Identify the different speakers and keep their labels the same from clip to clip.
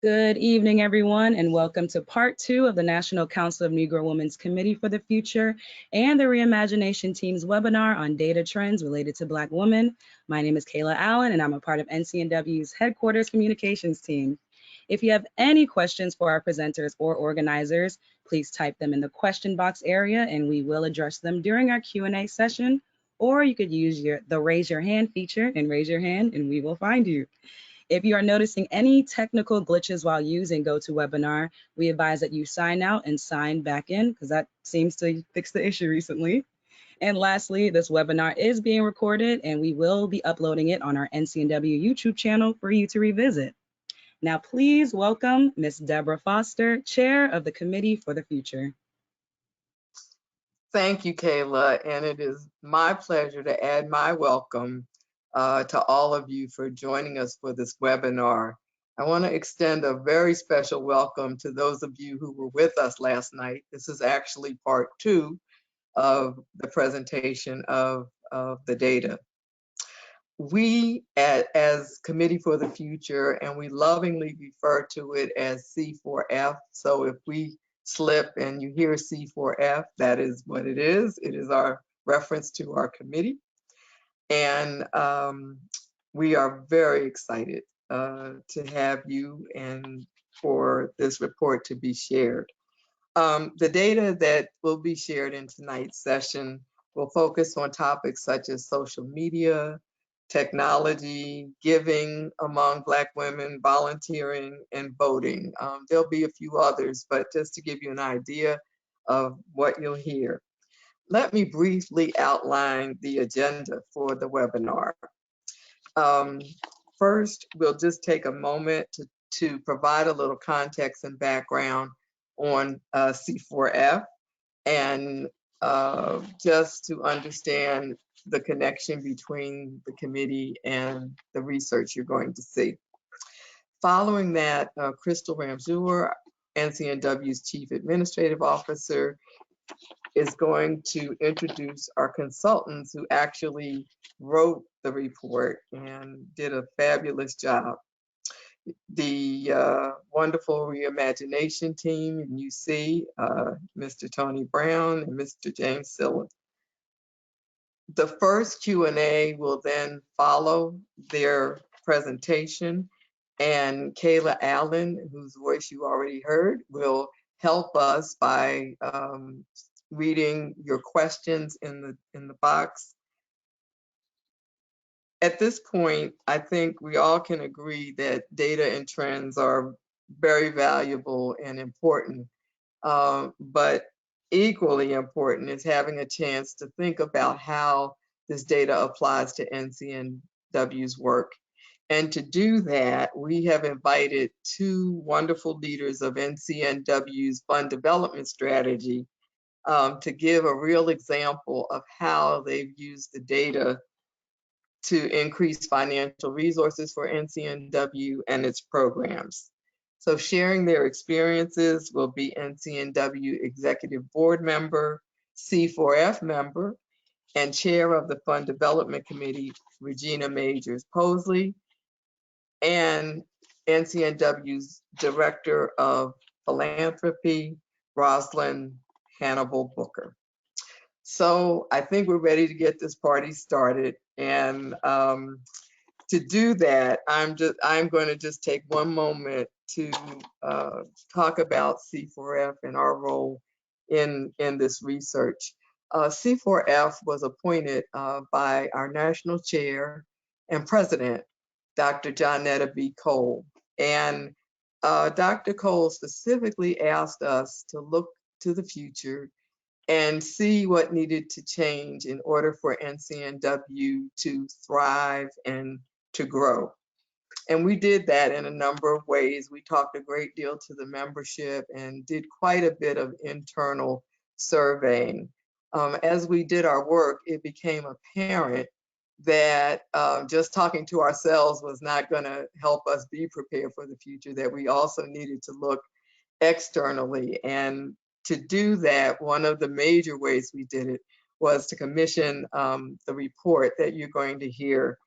Speaker 1: Good evening, everyone, and welcome to part two of the National Council of Negro Women's Committee for the Future and the Reimagination Team's webinar on data trends related to Black women. My name is Kayla Allen, and I'm a part of NCNW's headquarters communications team. If you have any questions for our presenters or organizers, please type them in the question box area, and we will address them during our Q&A session. Or you could use the raise your hand feature and raise your hand, and we will find you. If you are noticing any technical glitches while using GoToWebinar, we advise that you sign out and sign back in because that seems to fix the issue recently. And lastly, this webinar is being recorded and we will be uploading it on our NCNW YouTube channel for you to revisit. Now, please welcome Ms. Deborah Foster, Chair of the Committee for the Future.
Speaker 2: Thank you, Kayla, and it is my pleasure to add my welcome to all of you for joining us for this webinar. I want to extend a very special welcome to those of you who were with us last night. This is actually part two of the presentation of the data. We as Committee for the Future, and we lovingly refer to it as C4F, so if we slip and you hear C4F, that is what it is. It is our reference to our committee. And we are very excited to have you and for this report to be shared. The data that will be shared in tonight's session will focus on topics such as social media, technology, giving among Black women, volunteering, and voting. There'll be a few others, but just to give you an idea of what you'll hear. Let me briefly outline the agenda for the webinar. First, we'll just take a moment to provide a little context and background on C4F and just to understand the connection between the committee and the research you're going to see. Following that, Crystal Ramjour, NCNW's Chief Administrative Officer, is going to introduce our consultants who actually wrote the report and did a fabulous job. The wonderful Reimagination team, and you see Mr. Tony Brown and Mr. James Silla. The first Q&A will then follow their presentation, and Kayla Allen, whose voice you already heard, will help us by reading your questions in the box. At this point, I think we all can agree that data and trends are very valuable and important, but equally important is having a chance to think about how this data applies to NCNW's work. And to do that, we have invited two wonderful leaders of NCNW's fund development strategy to give a real example of how they've used the data to increase financial resources for NCNW and its programs. So sharing their experiences will be NCNW Executive Board member, C4F member, and Chair of the Fund Development Committee, Regina Majors-Posley, and NCNW's Director of Philanthropy, Rosalind Hannibal Booker. So I think we're ready to get this party started. And to do that, I'm going to just take one moment to talk about C4F and our role in this research. C4F was appointed by our national chair and president, Dr. Johnetta B. Cole. And Dr. Cole specifically asked us to look to the future and see what needed to change in order for NCNW to thrive and to grow. And we did that in a number of ways. We talked a great deal to the membership and did quite a bit of internal surveying. As we did our work, it became apparent that just talking to ourselves was not going to help us be prepared for the future, that we also needed to look externally. And to do that, one of the major ways we did it was to commission the report that you're going to hear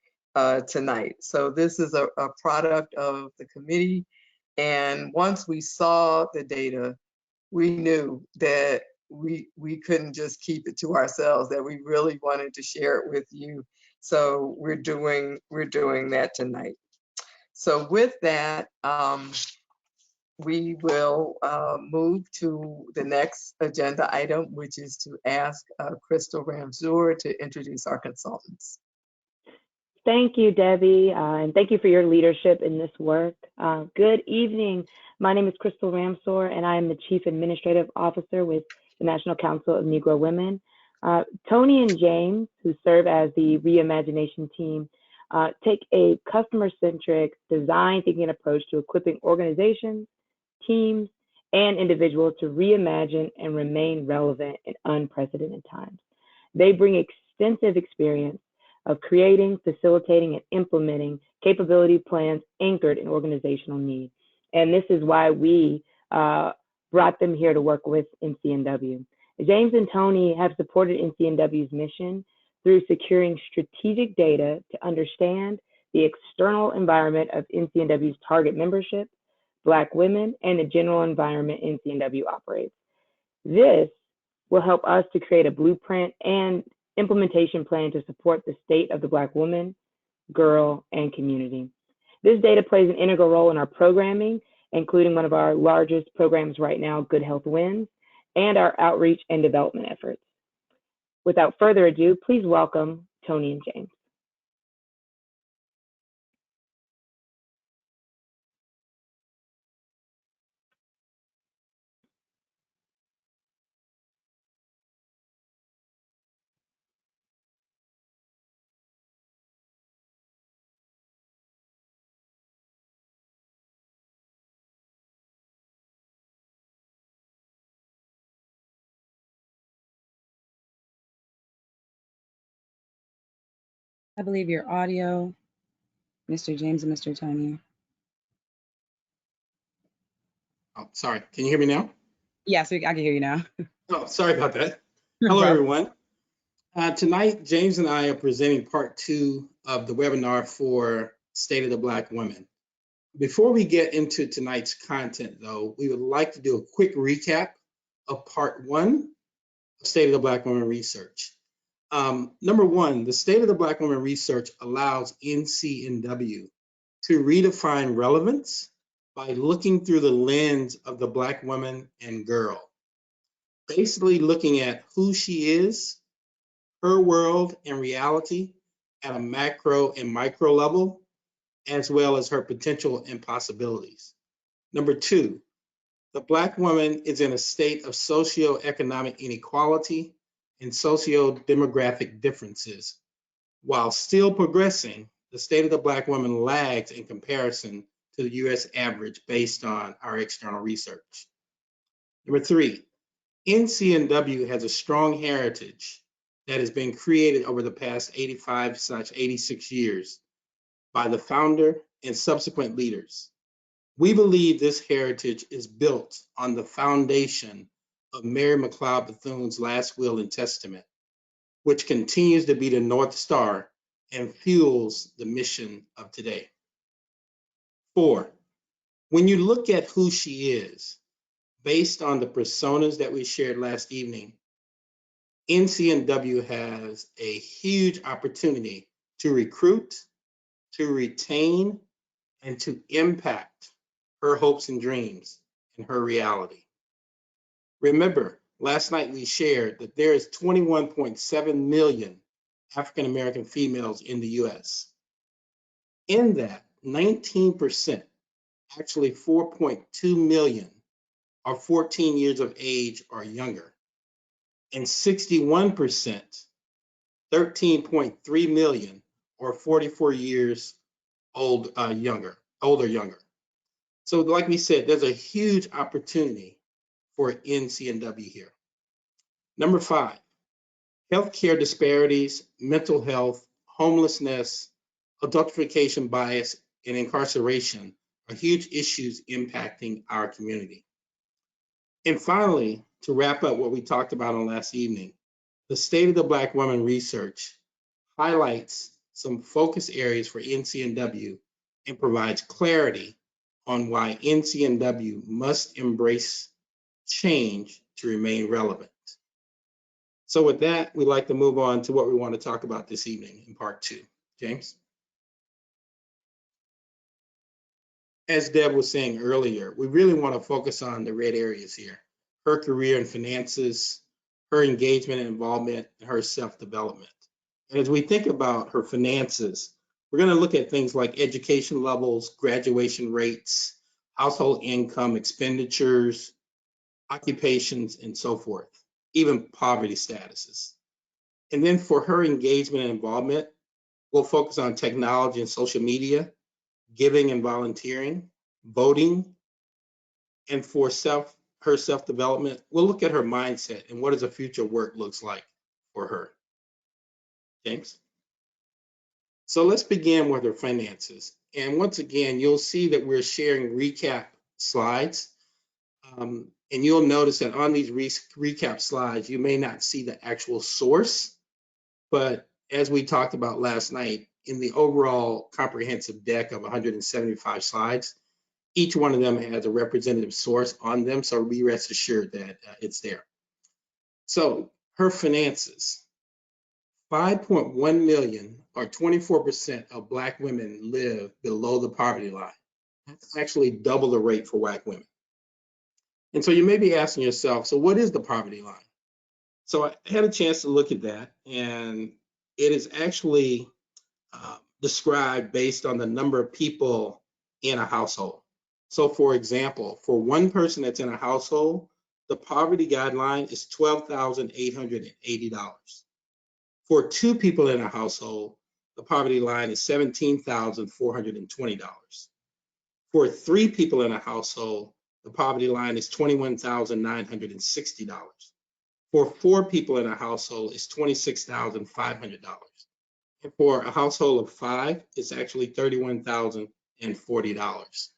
Speaker 2: tonight. So this is a product of the committee And once we saw the data, we knew that we couldn't just keep it to ourselves, that we really wanted to share it with you. So we're doing that tonight. So with that, we will move to the next agenda item, which is to ask Crystal Ramzour to introduce our consultants.
Speaker 3: Thank you, Debbie, and thank you for your leadership in this work. Good evening. My name is Crystal Ramzour, and I am the Chief Administrative Officer with the National Council of Negro Women. Tony and James, who serve as the Reimagination team, take a customer-centric design thinking approach to equipping organizations, teams, and individuals to reimagine and remain relevant in unprecedented times. They bring extensive experience of creating, facilitating, and implementing capability plans anchored in organizational need. And this is why we brought them here to work with NCNW. James and Tony have supported NCNW's mission through securing strategic data to understand the external environment of NCNW's target membership, Black women, and the general environment NCNW operates. This will help us to create a blueprint and implementation plan to support the state of the Black woman, girl, and community. This data plays an integral role in our programming, including one of our largest programs right now, Good Health Wins, and our outreach and development efforts. Without further ado, please welcome Tony and James.
Speaker 1: I believe your audio, Mr. James and Mr. Tony.
Speaker 4: Oh, sorry. Can you hear me now?
Speaker 1: Yes, I can hear you now.
Speaker 4: Oh, sorry about that.
Speaker 1: No
Speaker 4: Hello,
Speaker 1: problem.
Speaker 4: everyone. Tonight, James and I are presenting part 2 of the webinar for State of the Black Woman. Before we get into tonight's content, though, we would like to do a quick recap of part 1 of State of the Black Woman research. Number 1, the State of the Black Woman research allows NCNW to redefine relevance by looking through the lens of the Black woman and girl. Basically looking at who she is, her world and reality at a macro and micro level, as well as her potential and possibilities. Number 2, the Black woman is in a state of socioeconomic inequality and socio-demographic differences. While still progressing, the state of the Black woman lags in comparison to the US average based on our external research. Number 3, NCNW has a strong heritage that has been created over the past 85/86 years by the founder and subsequent leaders. We believe this heritage is built on the foundation of Mary McLeod Bethune's last will and testament, which continues to be the North Star and fuels the mission of today. 4, when you look at who she is, based on the personas that we shared last evening, NCNW has a huge opportunity to recruit, to retain, and to impact her hopes and dreams and her reality. Remember, last night we shared that there is 21.7 million African American females in the US. In that, 19%, actually 4.2 million, are 14 years of age or younger. And 61%, 13.3 million, or 44 years old, older, younger. So like we said, there's a huge opportunity for NCNW here. Number 5, healthcare disparities, mental health, homelessness, adultification bias, and incarceration are huge issues impacting our community. And finally, to wrap up what we talked about on last evening, the State of the Black Woman research highlights some focus areas for NCNW and provides clarity on why NCNW must embrace change to remain relevant. So with that, we'd like to move on to what we want to talk about this evening in part 2. James? As Deb was saying earlier, we really want to focus on the red areas here: her career and finances, her engagement and involvement, and her self-development. And as we think about her finances, we're going to look at things like education levels, graduation rates, household income, expenditures, occupations, and so forth, even poverty statuses. And then for her engagement and involvement, we'll focus on technology and social media, giving and volunteering, voting, and for her self-development, we'll look at her mindset and what does a future work looks like for her. James? So let's begin with her finances. And once again, you'll see that we're sharing recap slides. And you'll notice that on these recap slides, you may not see the actual source, but as we talked about last night, in the overall comprehensive deck of 175 slides, each one of them has a representative source on them, so be rest assured that it's there. So her finances, 5.1 million or 24% of Black women live below the poverty line. That's actually double the rate for Black women. And so you may be asking yourself, so what is the poverty line? So I had a chance to look at that, and it is actually described based on the number of people in a household. So for example, for one person that's in a household, the poverty guideline is $12,880. For two people in a household, the poverty line is $17,420. For three people in a household, the poverty line is $21,960. For four people in a household, it's $26,500. And for a household of five, it's actually $31,040.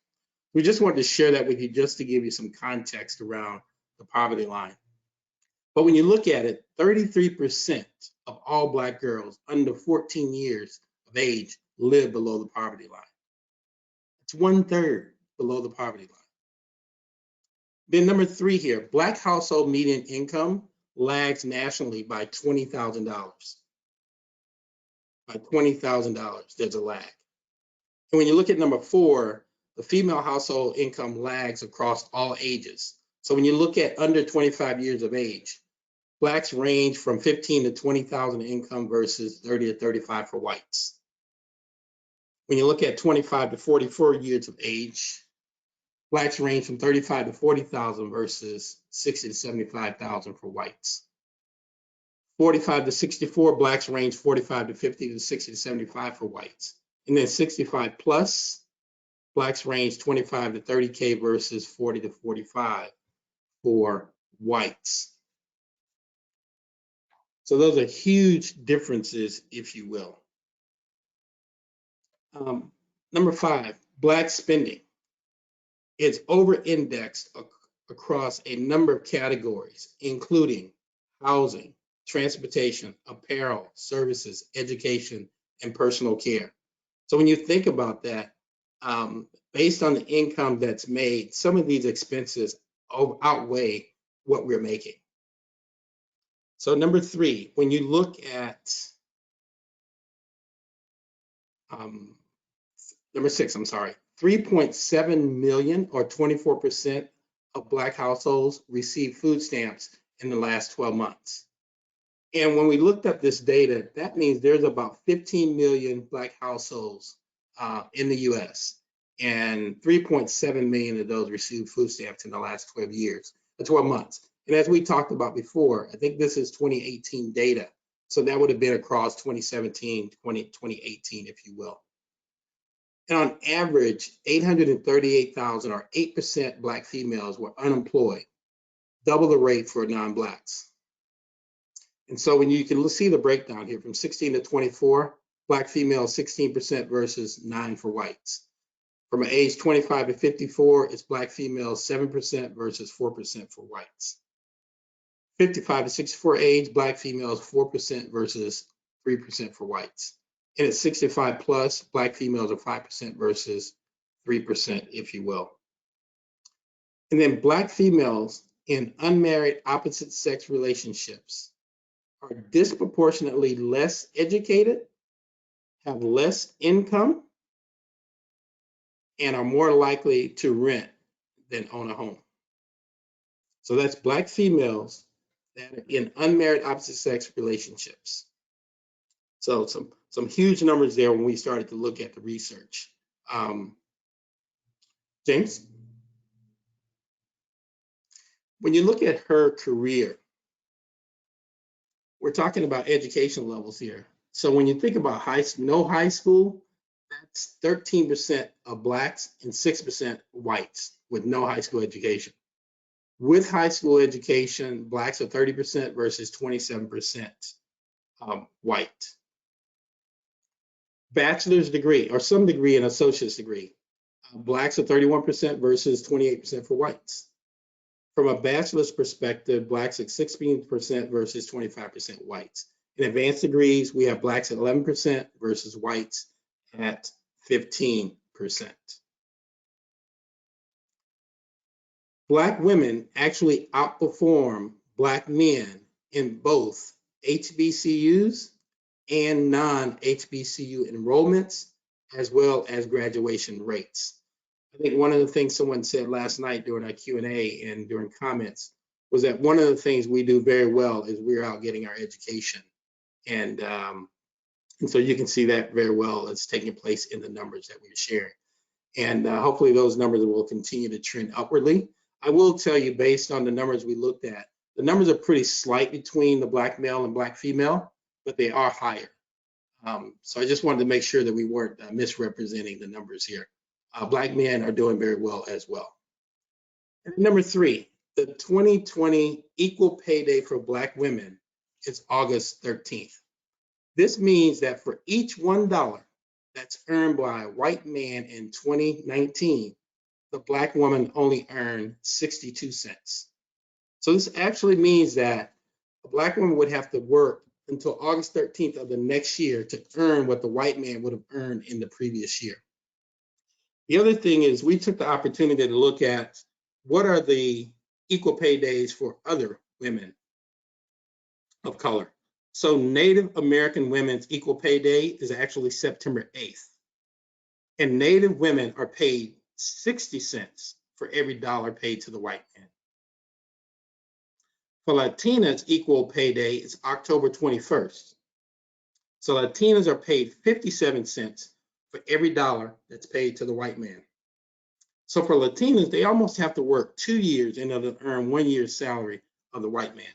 Speaker 4: We just wanted to share that with you just to give you some context around the poverty line. But when you look at it, 33% of all Black girls under 14 years of age live below the poverty line. It's 1/3 below the poverty line. Then number 3 here, Black household median income lags nationally by $20,000. By $20,000, there's a lag. And when you look at number 4, the female household income lags across all ages. So when you look at under 25 years of age, Blacks range from 15 to 20,000 income versus 30 to 35 for whites. When you look at 25 to 44 years of age, Blacks range from 35 to 40,000 versus 60 to 75,000 for whites. 45 to 64, Blacks range 45 to 50 to 60 to 75 for whites. And then 65 plus, Blacks range 25 to 30K versus 40 to 45 for whites. So those are huge differences, if you will. Number 5, Black spending. It's over-indexed across a number of categories, including housing, transportation, apparel, services, education, and personal care. So when you think about that, based on the income that's made, some of these expenses outweigh what we're making. So number 3, when you look at number 6, 3.7 million or 24% of Black households received food stamps in the last 12 months. And when we looked up this data, that means there's about 15 million Black households in the US, and 3.7 million of those received food stamps in the last 12 months. And as we talked about before, I think this is 2018 data. So that would have been across 2017, 2018, if you will. And on average, 838,000 or 8% Black females were unemployed, double the rate for non-Blacks. And so when you can see the breakdown here from 16 to 24, Black females 16% versus 9 for whites. From age 25 to 54, it's Black females 7% versus 4% for whites. 55 to 64 age, Black females 4% versus 3% for whites. And at 65 plus, Black females are 5% versus 3%, if you will. And then Black females in unmarried opposite sex relationships are disproportionately less educated, have less income, and are more likely to rent than own a home. So that's Black females that are in unmarried opposite sex relationships. So some huge numbers there when we started to look at the research. James? When you look at her career, we're talking about education levels here. So when you think about no high school, that's 13% of Blacks and 6% whites with no high school education. With high school education, Blacks are 30% versus 27% white. Bachelor's degree or some degree and associate's degree, Blacks are 31% versus 28% for whites. From a bachelor's perspective, Blacks at 16% versus 25% whites. In advanced degrees, we have Blacks at 11% versus whites at 15%. Black women actually outperform Black men in both HBCUs and non-HBCU enrollments, as well as graduation rates. I think one of the things someone said last night during our Q&A and during comments was that one of the things we do very well is we're out getting our education. And so you can see that very well. It's taking place in the numbers that we're sharing. And hopefully those numbers will continue to trend upwardly. I will tell you, based on the numbers we looked at, the numbers are pretty slight between the Black male and Black female, but they are higher. So I just wanted to make sure that we weren't misrepresenting the numbers here. Black men are doing very well as well. And number 3, the 2020 Equal Pay Day for Black women is August 13th. This means that for each $1 that's earned by a white man in 2019, the Black woman only earned 62 cents. So this actually means that a Black woman would have to work until August 13th of the next year to earn what the white man would have earned in the previous year. The other thing is we took the opportunity to look at what are the equal pay days for other women of color. So Native American women's equal pay day is actually September 8th. And Native women are paid 60 cents for every dollar paid to the white man. For Latinas, equal pay day is October 21st. So Latinas are paid 57 cents for every dollar that's paid to the white man. So for Latinas, they almost have to work 2 years in order to earn 1 year's salary of the white man.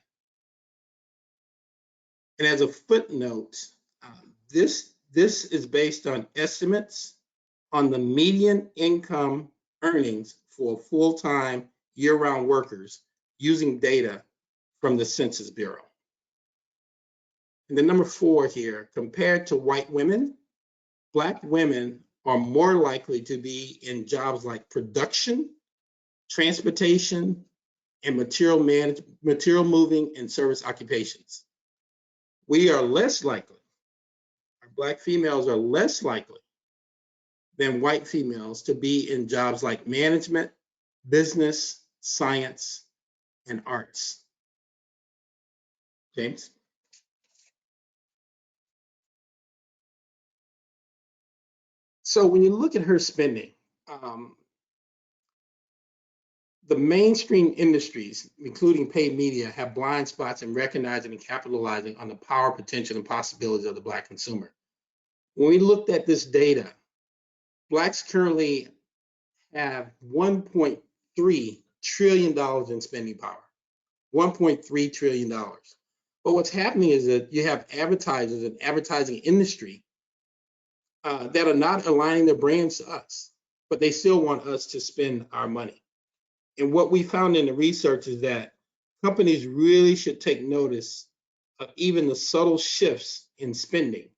Speaker 4: And as a footnote, this is based on estimates on the median income earnings for full-time year-round workers using data from the Census Bureau. And then number 4 here, compared to white women, Black women are more likely to be in jobs like production, transportation, and material moving and service occupations. We are less likely, our Black females are less likely than white females to be in jobs like management, business, science, and arts. James? So when you look at her spending, the mainstream industries, including paid media, have blind spots in recognizing and capitalizing on the power, potential, and possibilities of the Black consumer. When we looked at this data, Blacks currently have $1.3 trillion in spending power, $1.3 trillion. But what's happening is that you have advertisers and advertising industry that are not aligning their brands to us, but they still want us to spend our money. And what we found in the research is that companies really should take notice of even the subtle shifts in spending,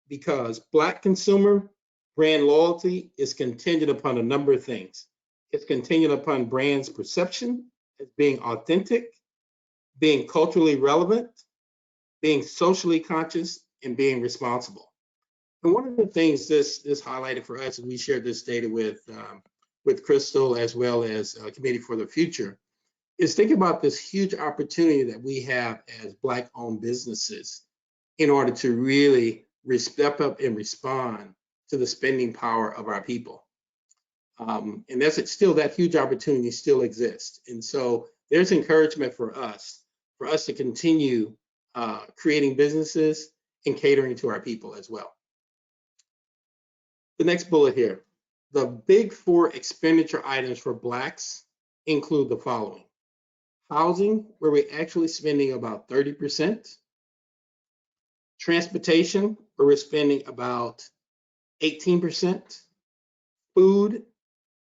Speaker 4: because Black consumer brand loyalty is contingent upon a number of things. It's contingent upon brand's perception as being authentic, being culturally relevant, being socially conscious, and being responsible. And one of the things this highlighted for us, and we shared this data with Crystal as well as Committee for the Future, is think about this huge opportunity that we have as Black-owned businesses in order to really step up and respond to the spending power of our people. And that's still, that huge opportunity still exists. And so there's encouragement for us to continue creating businesses and catering to our people as well. The next bullet here, the big 4 expenditure items for Blacks include the following: housing, where we're actually spending about 30%. Transportation, where we're spending about 18%. Food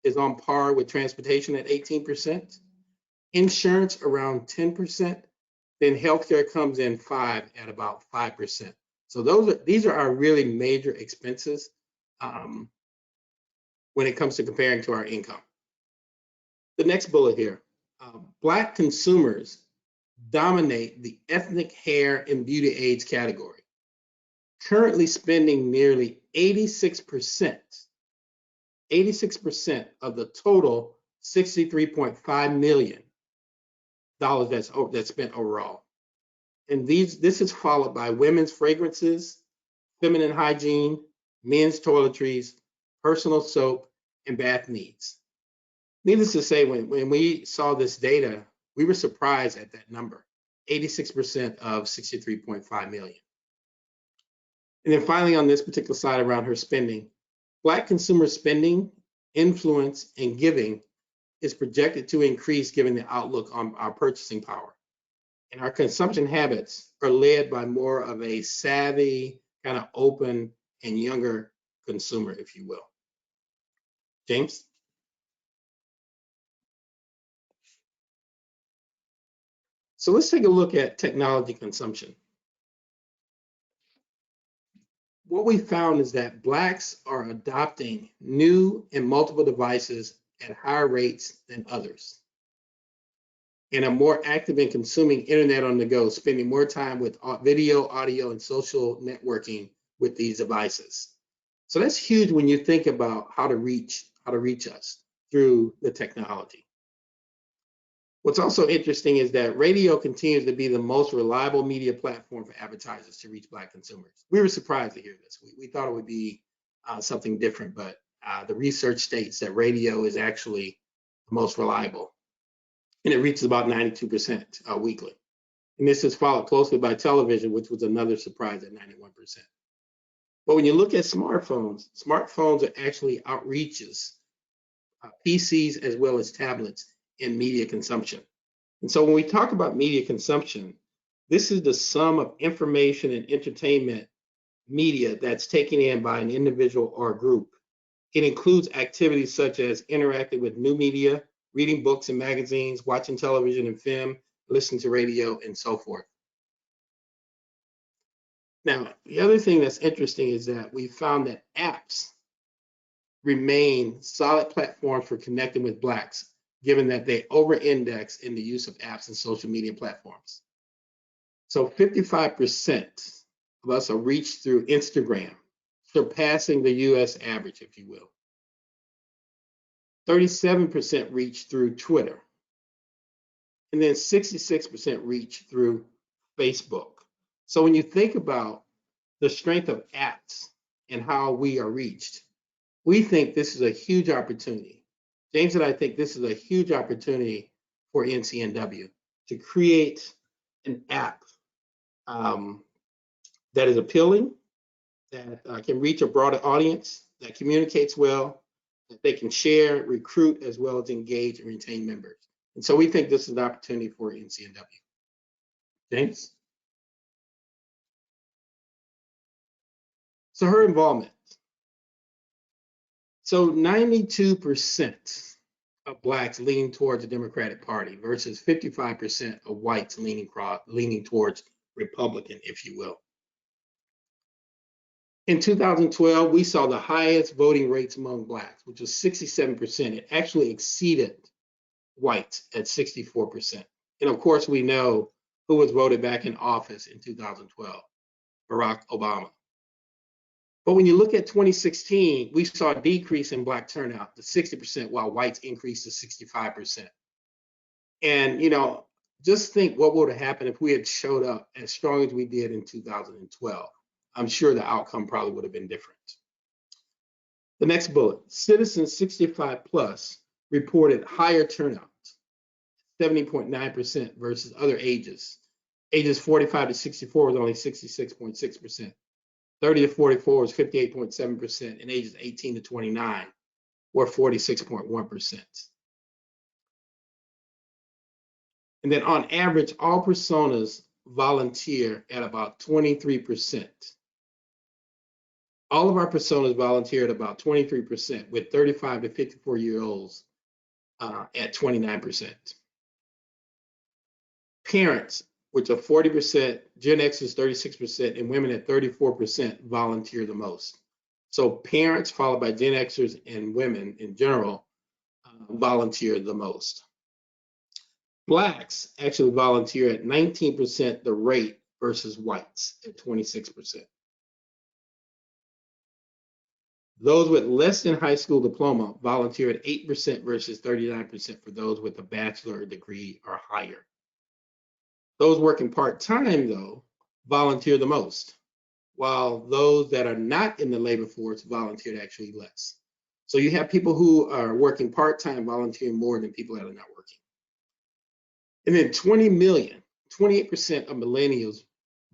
Speaker 4: is on par with transportation at 18%. Insurance around 10%. Then healthcare comes in at about 5%. So these are our really major expenses when it comes to comparing to our income. The next bullet here, Black consumers dominate the ethnic hair and beauty aids category, currently spending nearly 86% of the total $63.5 million that's spent overall. And this is followed by women's fragrances, feminine hygiene, men's toiletries, personal soap, and bath needs. Needless to say, when we saw this data, we were surprised at that number, 86% of 63.5 million. And then finally, on this particular slide around her spending, Black consumer spending, influence, and giving is projected to increase given the outlook on our purchasing power. And our consumption habits are led by more of a savvy, kind of open and younger consumer, if you will. James? So let's take a look at technology consumption. What we found is that Blacks are adopting new and multiple devices at higher rates than others, and are more active in consuming internet on the go, spending more time with video, audio, and social networking with these devices. So that's huge when you think about how to reach us through the technology. What's also interesting is that radio continues to be the most reliable media platform for advertisers to reach Black consumers. We were surprised to hear this. We thought it would be something different, but the research states that radio is actually the most reliable, and it reaches about 92% weekly. And this is followed closely by television, which was another surprise at 91%. But when you look at smartphones are actually outreaches PCs as well as tablets in media consumption. And so when we talk about media consumption, this is the sum of information and entertainment media that's taken in by an individual or a group. It includes activities such as interacting with new media, reading books and magazines, watching television and film, listening to radio, and so forth. Now, the other thing that's interesting is that we found that apps remain solid platforms for connecting with Blacks, given that they over-index in the use of apps and social media platforms. So 55% of us are reached through Instagram, surpassing the US average, if you will. 37% reach through Twitter, and then 66% reach through Facebook. So when you think about the strength of apps and how we are reached, we think this is a huge opportunity. James and I think this is a huge opportunity for NCNW to create an app that is appealing, that can reach a broader audience, that communicates well, that they can share, recruit, as well as engage and retain members. And so we think this is an opportunity for NCNW. James? So her involvement. So 92% of Blacks lean towards the Democratic Party versus 55% of whites leaning towards Republican, if you will. In 2012, we saw the highest voting rates among Blacks, which was 67%. It actually exceeded whites at 64%. And of course, we know who was voted back in office in 2012, Barack Obama. But when you look at 2016, we saw a decrease in Black turnout to 60%, while whites increased to 65%. And, just think what would have happened if we had showed up as strong as we did in 2012. I'm sure the outcome probably would have been different. The next bullet, citizens 65 plus reported higher turnout, 70.9% versus other ages. Ages 45 to 64 was only 66.6%. 30 to 44 was 58.7%, and ages 18 to 29 were 46.1%. And then on average, all personas volunteer at about 23%. All of our personas volunteer at about 23%, with 35 to 54-year-olds at 29%. Parents, which are 40%, Gen X is 36%, and women at 34% volunteer the most. So parents, followed by Gen Xers and women in general, volunteer the most. Blacks actually volunteer at 19% the rate versus whites at 26%. Those with less than high school diploma volunteer at 8% versus 39% for those with a bachelor degree or higher. Those working part-time, though, volunteer the most, while those that are not in the labor force volunteered actually less. So you have people who are working part-time volunteering more than people that are not working. And then 20 million, 28% of millennials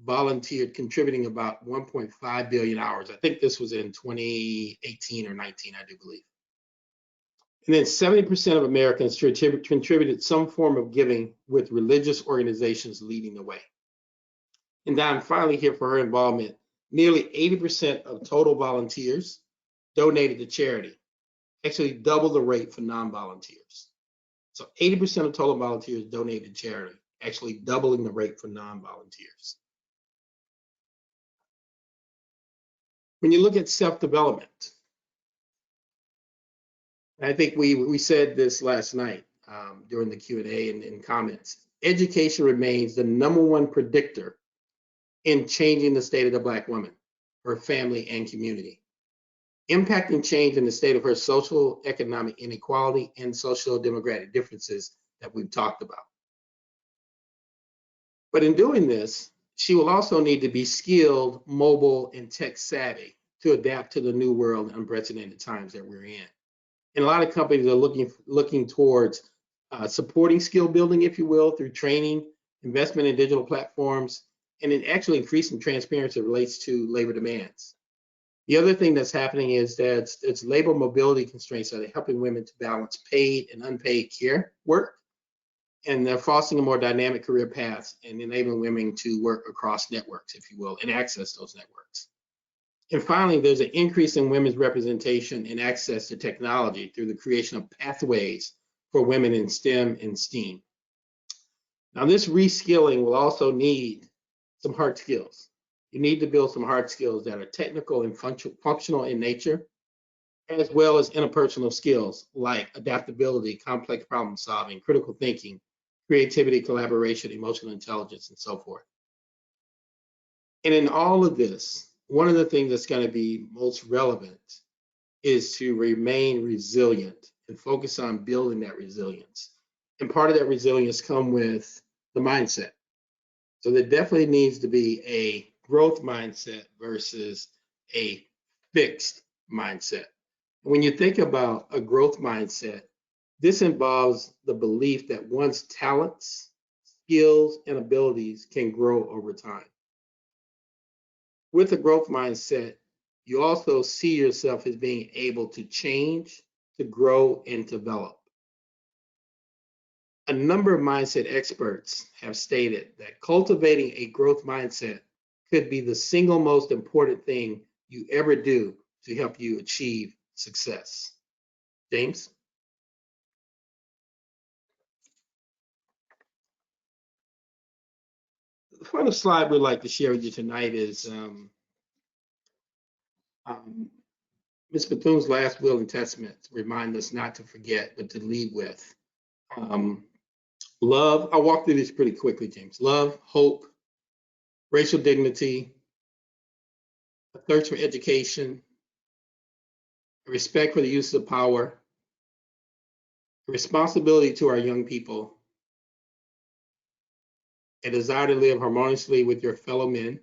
Speaker 4: volunteered, contributing about 1.5 billion hours. I think this was in 2018 or 19, I do believe. And then 70% of Americans contributed some form of giving, with religious organizations leading the way. And Don, finally here for her involvement, nearly 80% of total volunteers donated to charity, actually double the rate for non-volunteers. So 80% of total volunteers donated to charity, actually doubling the rate for non-volunteers. When you look at self-development, I think we said this last night during the Q&A and comments, education remains the #1 predictor in changing the state of the Black woman, her family and community, impacting change in the state of her social, economic inequality and social demographic differences that we've talked about. But in doing this, she will also need to be skilled, mobile, and tech savvy to adapt to the new world and unprecedented times that we're in. And a lot of companies are looking towards supporting skill building, if you will, through training, investment in digital platforms, and in actually increasing transparency relates to labor demands. The other thing that's happening is that it's labor mobility constraints that are helping women to balance paid and unpaid care work, and they're fostering a more dynamic career paths and enabling women to work across networks, if you will, and access those networks. And finally, there's an increase in women's representation and access to technology through the creation of pathways for women in STEM and STEAM. Now, this reskilling will also need some hard skills. You need to build some hard skills that are technical and functional in nature, as well as interpersonal skills like adaptability, complex problem solving, critical thinking, creativity, collaboration, emotional intelligence, and so forth. And in all of this, one of the things that's going to be most relevant is to remain resilient and focus on building that resilience. And part of that resilience comes with the mindset. So there definitely needs to be a growth mindset versus a fixed mindset. When you think about a growth mindset, this involves the belief that one's talents, skills, and abilities can grow over time. With a growth mindset, you also see yourself as being able to change, to grow, and develop. A number of mindset experts have stated that cultivating a growth mindset could be the single most important thing you ever do to help you achieve success. James? The final slide we'd like to share with you tonight is Ms. Bethune's last will and testament remind us not to forget, but to lead with. Love, I'll walk through this pretty quickly, James. Love, hope, racial dignity, search for education, a respect for the use of power, a responsibility to our young people, a desire to live harmoniously with your fellow men,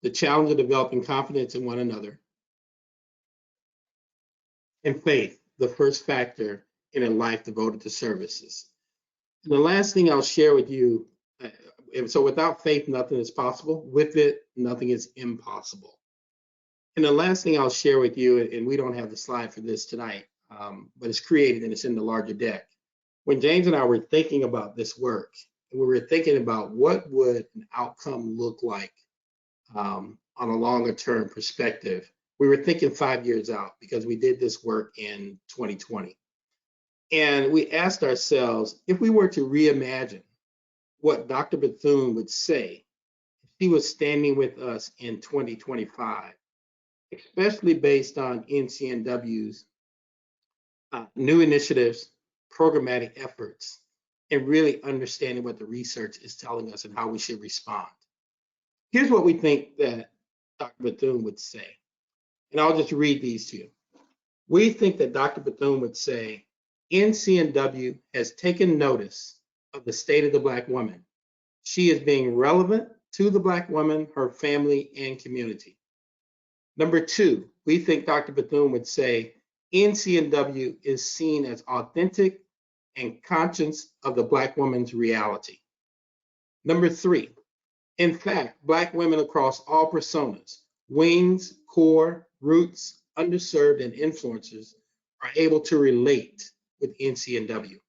Speaker 4: the challenge of developing confidence in one another, and faith, the first factor in a life devoted to services. And the last thing I'll share with you, so without faith, nothing is possible. With it, nothing is impossible. And the last thing I'll share with you, and we don't have the slide for this tonight, but it's created and it's in the larger deck. When James and I were thinking about this work, and we were thinking about what would an outcome look like on a longer term perspective, we were thinking 5 years out because we did this work in 2020. And we asked ourselves, if we were to reimagine what Dr. Bethune would say if she was standing with us in 2025, especially based on NCNW's new initiatives, programmatic efforts, and really understanding what the research is telling us and how we should respond. Here's what we think that Dr. Bethune would say, and I'll just read these to you. We think that Dr. Bethune would say, NCNW has taken notice of the state of the Black woman. She is being relevant to the Black woman, her family, and community. Number two, we think Dr. Bethune would say, NCNW is seen as authentic and conscious of the Black woman's reality. Number three, in fact, Black women across all personas, wings, core, roots, underserved, and influencers are able to relate with NCNW.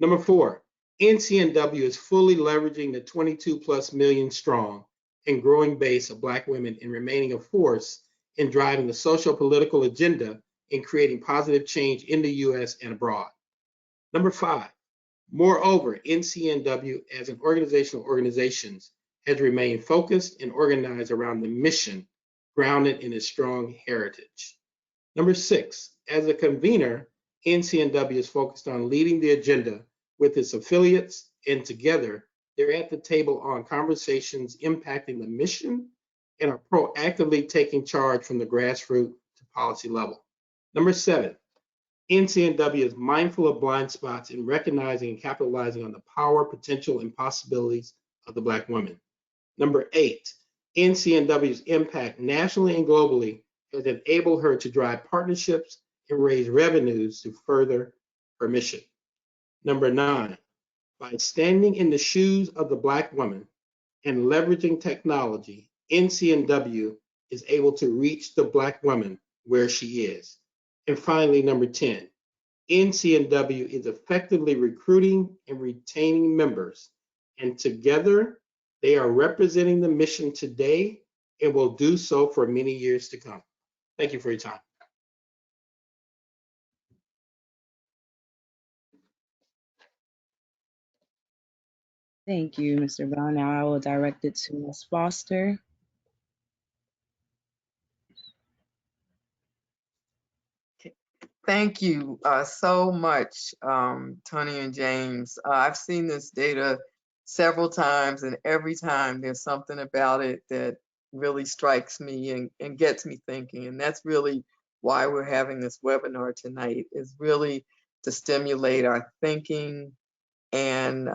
Speaker 4: Number four, NCNW is fully leveraging the 22+ million strong and growing base of Black women and remaining a force in driving the social political agenda and creating positive change in the US and abroad. Number five, moreover, NCNW as an organization has remained focused and organized around the mission grounded in its strong heritage. Number six, as a convener, NCNW is focused on leading the agenda with its affiliates, and together they're at the table on conversations impacting the mission and are proactively taking charge from the grassroots to policy level. Number seven, NCNW is mindful of blind spots in recognizing and capitalizing on the power, potential, and possibilities of the Black woman. Number eight, NCNW's impact nationally and globally has enabled her to drive partnerships and raise revenues to further her mission. Number nine, by standing in the shoes of the Black woman and leveraging technology, NCNW is able to reach the Black woman where she is. And finally, number 10, NCNW is effectively recruiting and retaining members, and together they are representing the mission today and will do so for many years to come. Thank you for your time.
Speaker 1: Thank you, Mr. Bell. Now I will direct it to Ms. Foster.
Speaker 2: Thank you so much, Tony and James. I've seen this data several times, and every time there's something about it that really strikes me and gets me thinking. And that's really why we're having this webinar tonight, is really to stimulate our thinking. And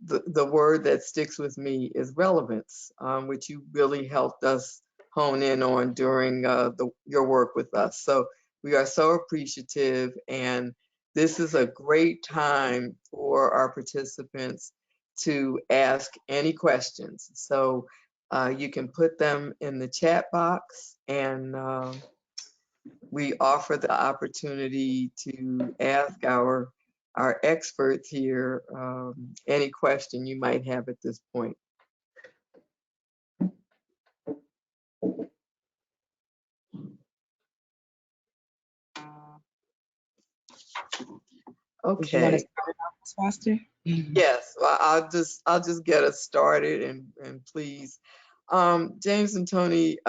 Speaker 2: the word that sticks with me is relevance, which you really helped us hone in on during your work with us. So we are so appreciative, and this is a great time for our participants to ask any questions. So you can put them in the chat box, and we offer the opportunity to ask our experts here any question you might have at this point.
Speaker 1: Would you want to
Speaker 2: Okay.
Speaker 1: start it off, Ms. Foster?
Speaker 2: Yes, well, I'll just get us started, and please, James and Tony,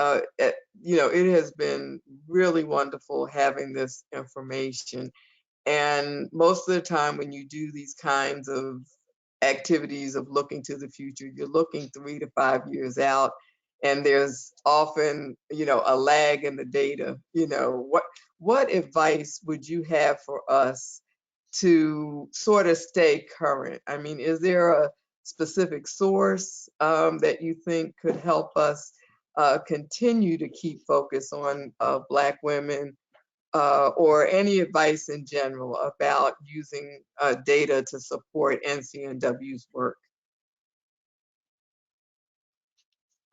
Speaker 2: you know, it has been really wonderful having this information. And most of the time when you do these kinds of activities of looking to the future, you're looking 3 to 5 years out. and there's often, a lag in the data. What advice would you have for us to sort of stay current? I mean, is there a specific source that you think could help us continue to keep focus on Black women, or any advice in general about using data to support NCNW's work?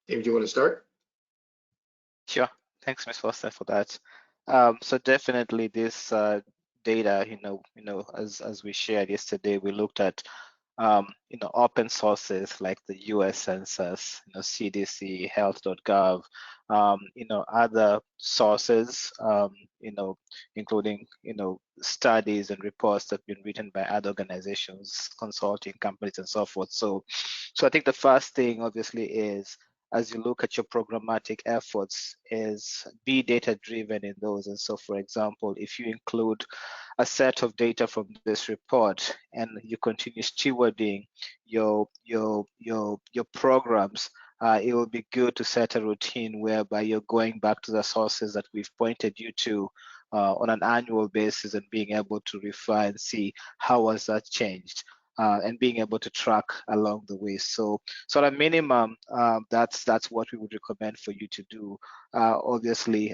Speaker 4: David, you want to start?
Speaker 5: Sure. Thanks, Ms. Foster, for that. So definitely this data, as we shared yesterday, we looked at open sources like the US Census, CDC, health.gov, other sources, including, studies and reports that have been written by other organizations, consulting companies, and so forth. So I think the first thing, obviously, is as you look at your programmatic efforts, is be data driven in those. And so, for example, if you include a set of data from this report and you continue stewarding your programs, it will be good to set a routine whereby you're going back to the sources that we've pointed you to on an annual basis and being able to refer and see how has that changed. And being able to track along the way. So at a minimum, that's what we would recommend for you to do. Obviously,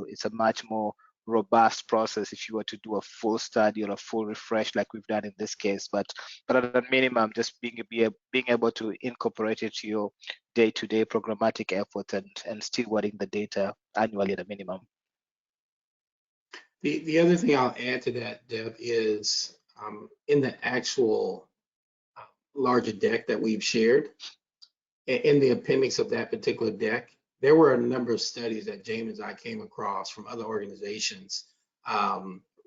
Speaker 5: it's a much more robust process if you were to do a full study or a full refresh like we've done in this case. But at a minimum, just being able to incorporate it to your day-to-day programmatic effort and stewarding the data annually at a minimum.
Speaker 4: The other thing I'll add to that, Deb, is in the actual larger deck that we've shared, in the appendix of that particular deck, there were a number of studies that James and I came across from other organizations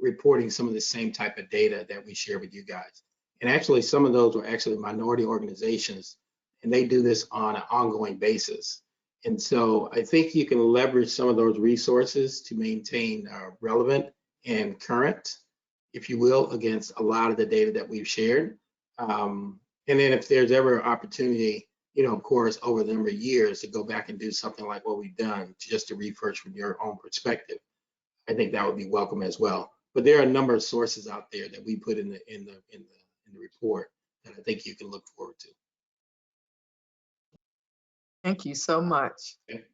Speaker 4: reporting some of the same type of data that we share with you guys. And actually, some of those were actually minority organizations, and they do this on an ongoing basis. And so I think you can leverage some of those resources to maintain relevant and current, if you will, against a lot of the data that we've shared. And then if there's ever an opportunity, of course, over the number of years to go back and do something like what we've done, just to refresh from your own perspective, I think that would be welcome as well. But there are a number of sources out there that we put in the report that I think you can look forward to.
Speaker 2: Thank you so much.
Speaker 4: Okay.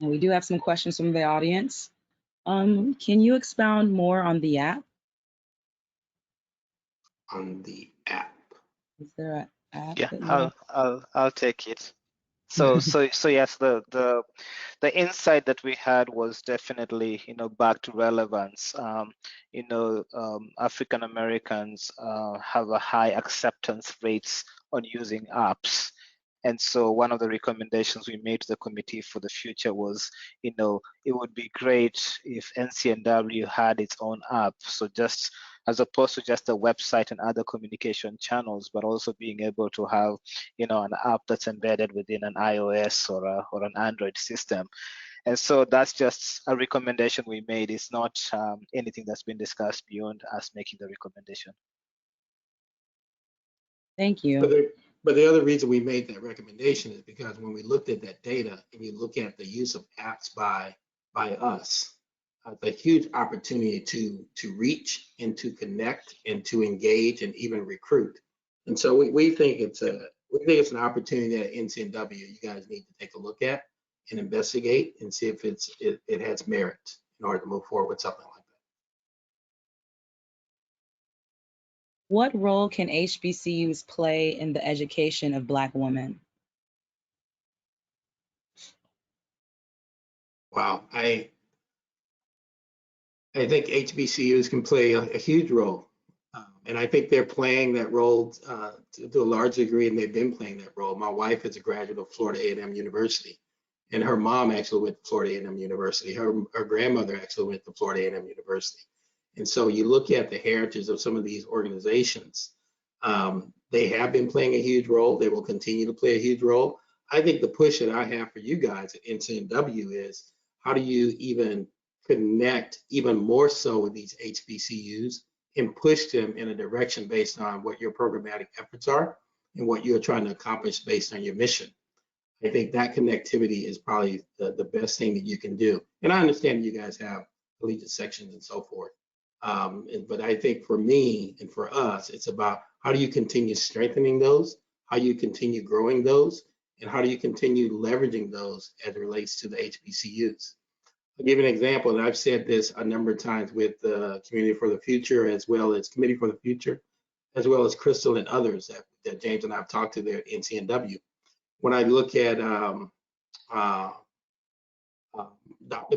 Speaker 1: And we do have some questions from the audience. Can you expound more on the app?
Speaker 4: On the app.
Speaker 1: Is there an app?
Speaker 5: Yeah, I'll take it. So yes, the insight that we had was definitely, back to relevance. African Americans have a high acceptance rates on using apps. And so one of the recommendations we made to the committee for the future was, it would be great if NCNW had its own app. So just as opposed to just a website and other communication channels, but also being able to have, an app that's embedded within an iOS or an Android system. And so that's just a recommendation we made. It's not anything that's been discussed beyond us making the recommendation.
Speaker 1: Thank you.
Speaker 4: But the other reason we made that recommendation is because when we looked at that data and you look at the use of apps by us, it's a huge opportunity to reach and to connect and to engage and even recruit. And so we think it's an opportunity that NCNW you guys need to take a look at and investigate and see if it has merit in order to move forward with something like that.
Speaker 1: What role can HBCUs play in the education of Black women?
Speaker 4: Wow, I think HBCUs can play a huge role. And I think they're playing that role to a large degree, and they've been playing that role. My wife is a graduate of Florida A&M University, and her mom actually went to Florida A&M University. Her grandmother actually went to Florida A&M University. And so you look at the heritage of some of these organizations, they have been playing a huge role. They will continue to play a huge role. I think the push that I have for you guys at NCNW is, how do you even connect even more so with these HBCUs and push them in a direction based on what your programmatic efforts are and what you're trying to accomplish based on your mission. I think that connectivity is probably the best thing that you can do. And I understand you guys have collegiate sections and so forth. But I think for me and for us, it's about how do you continue strengthening those, how you continue growing those, and how do you continue leveraging those as it relates to the HBCUs. I'll give you an example, and I've said this a number of times with the Community for the Future, as well as Committee for the Future, as well as Crystal and others that James and I have talked to there at NCNW. When I look at Dr.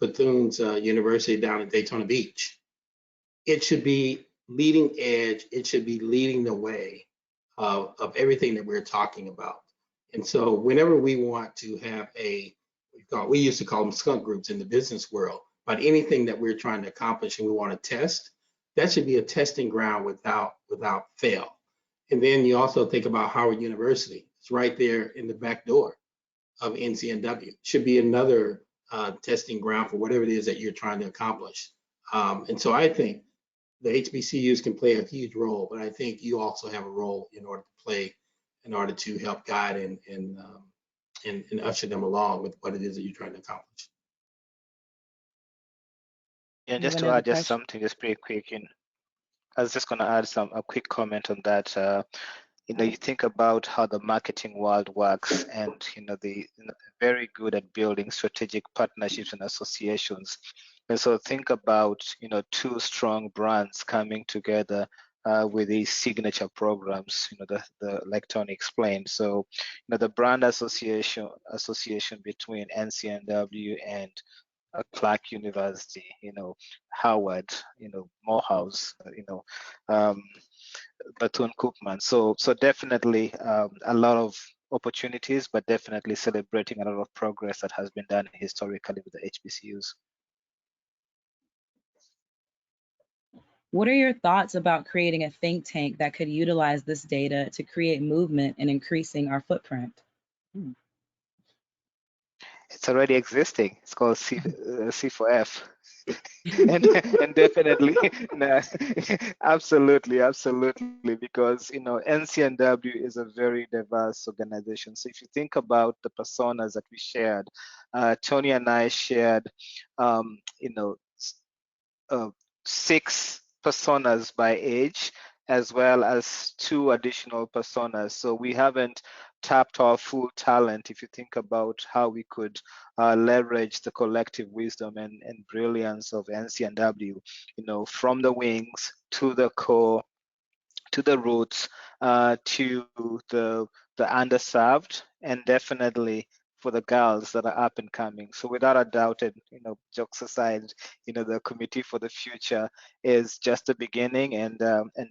Speaker 4: Bethune's university down in Daytona Beach, it should be leading edge. It should be leading the way of everything that we're talking about. And so whenever we want to have we used to call them skunk groups in the business world, but anything that we're trying to accomplish and we want to test, that should be a testing ground without fail. And then you also think about Howard University. It's right there in the back door of NCNW. Should be another testing ground for whatever it is that you're trying to accomplish. And so I think the HBCUs can play a huge role, but I think you also have a role in order to play, in order to help guide and usher them along with what it is that you're trying to accomplish.
Speaker 5: Yeah, just to add just something, just pretty quick. I was just going to add a quick comment on that. You think about how the marketing world works, and they're very good at building strategic partnerships and associations. And so think about two strong brands coming together with these signature programs, like Tony explained. So the brand association between NCNW and Clark University, Howard, Morehouse, Bethune-Cookman. So definitely a lot of opportunities, but definitely celebrating a lot of progress that has been done historically with the HBCUs.
Speaker 1: What are your thoughts about creating a think tank that could utilize this data to create movement and increasing our footprint?
Speaker 5: It's already existing. It's called C4F. and definitely, no, absolutely, because NCNW is a very diverse organization. So if you think about the personas that we shared, Tony and I shared, 6 personas by age, as well as 2 additional personas. So we haven't tapped our full talent if you think about how we could leverage the collective wisdom and brilliance of NCNW, from the wings to the core, to the roots, to the underserved, and definitely for the girls that are up and coming. So without a doubt, jokes aside, the Committee for the Future is just the beginning, and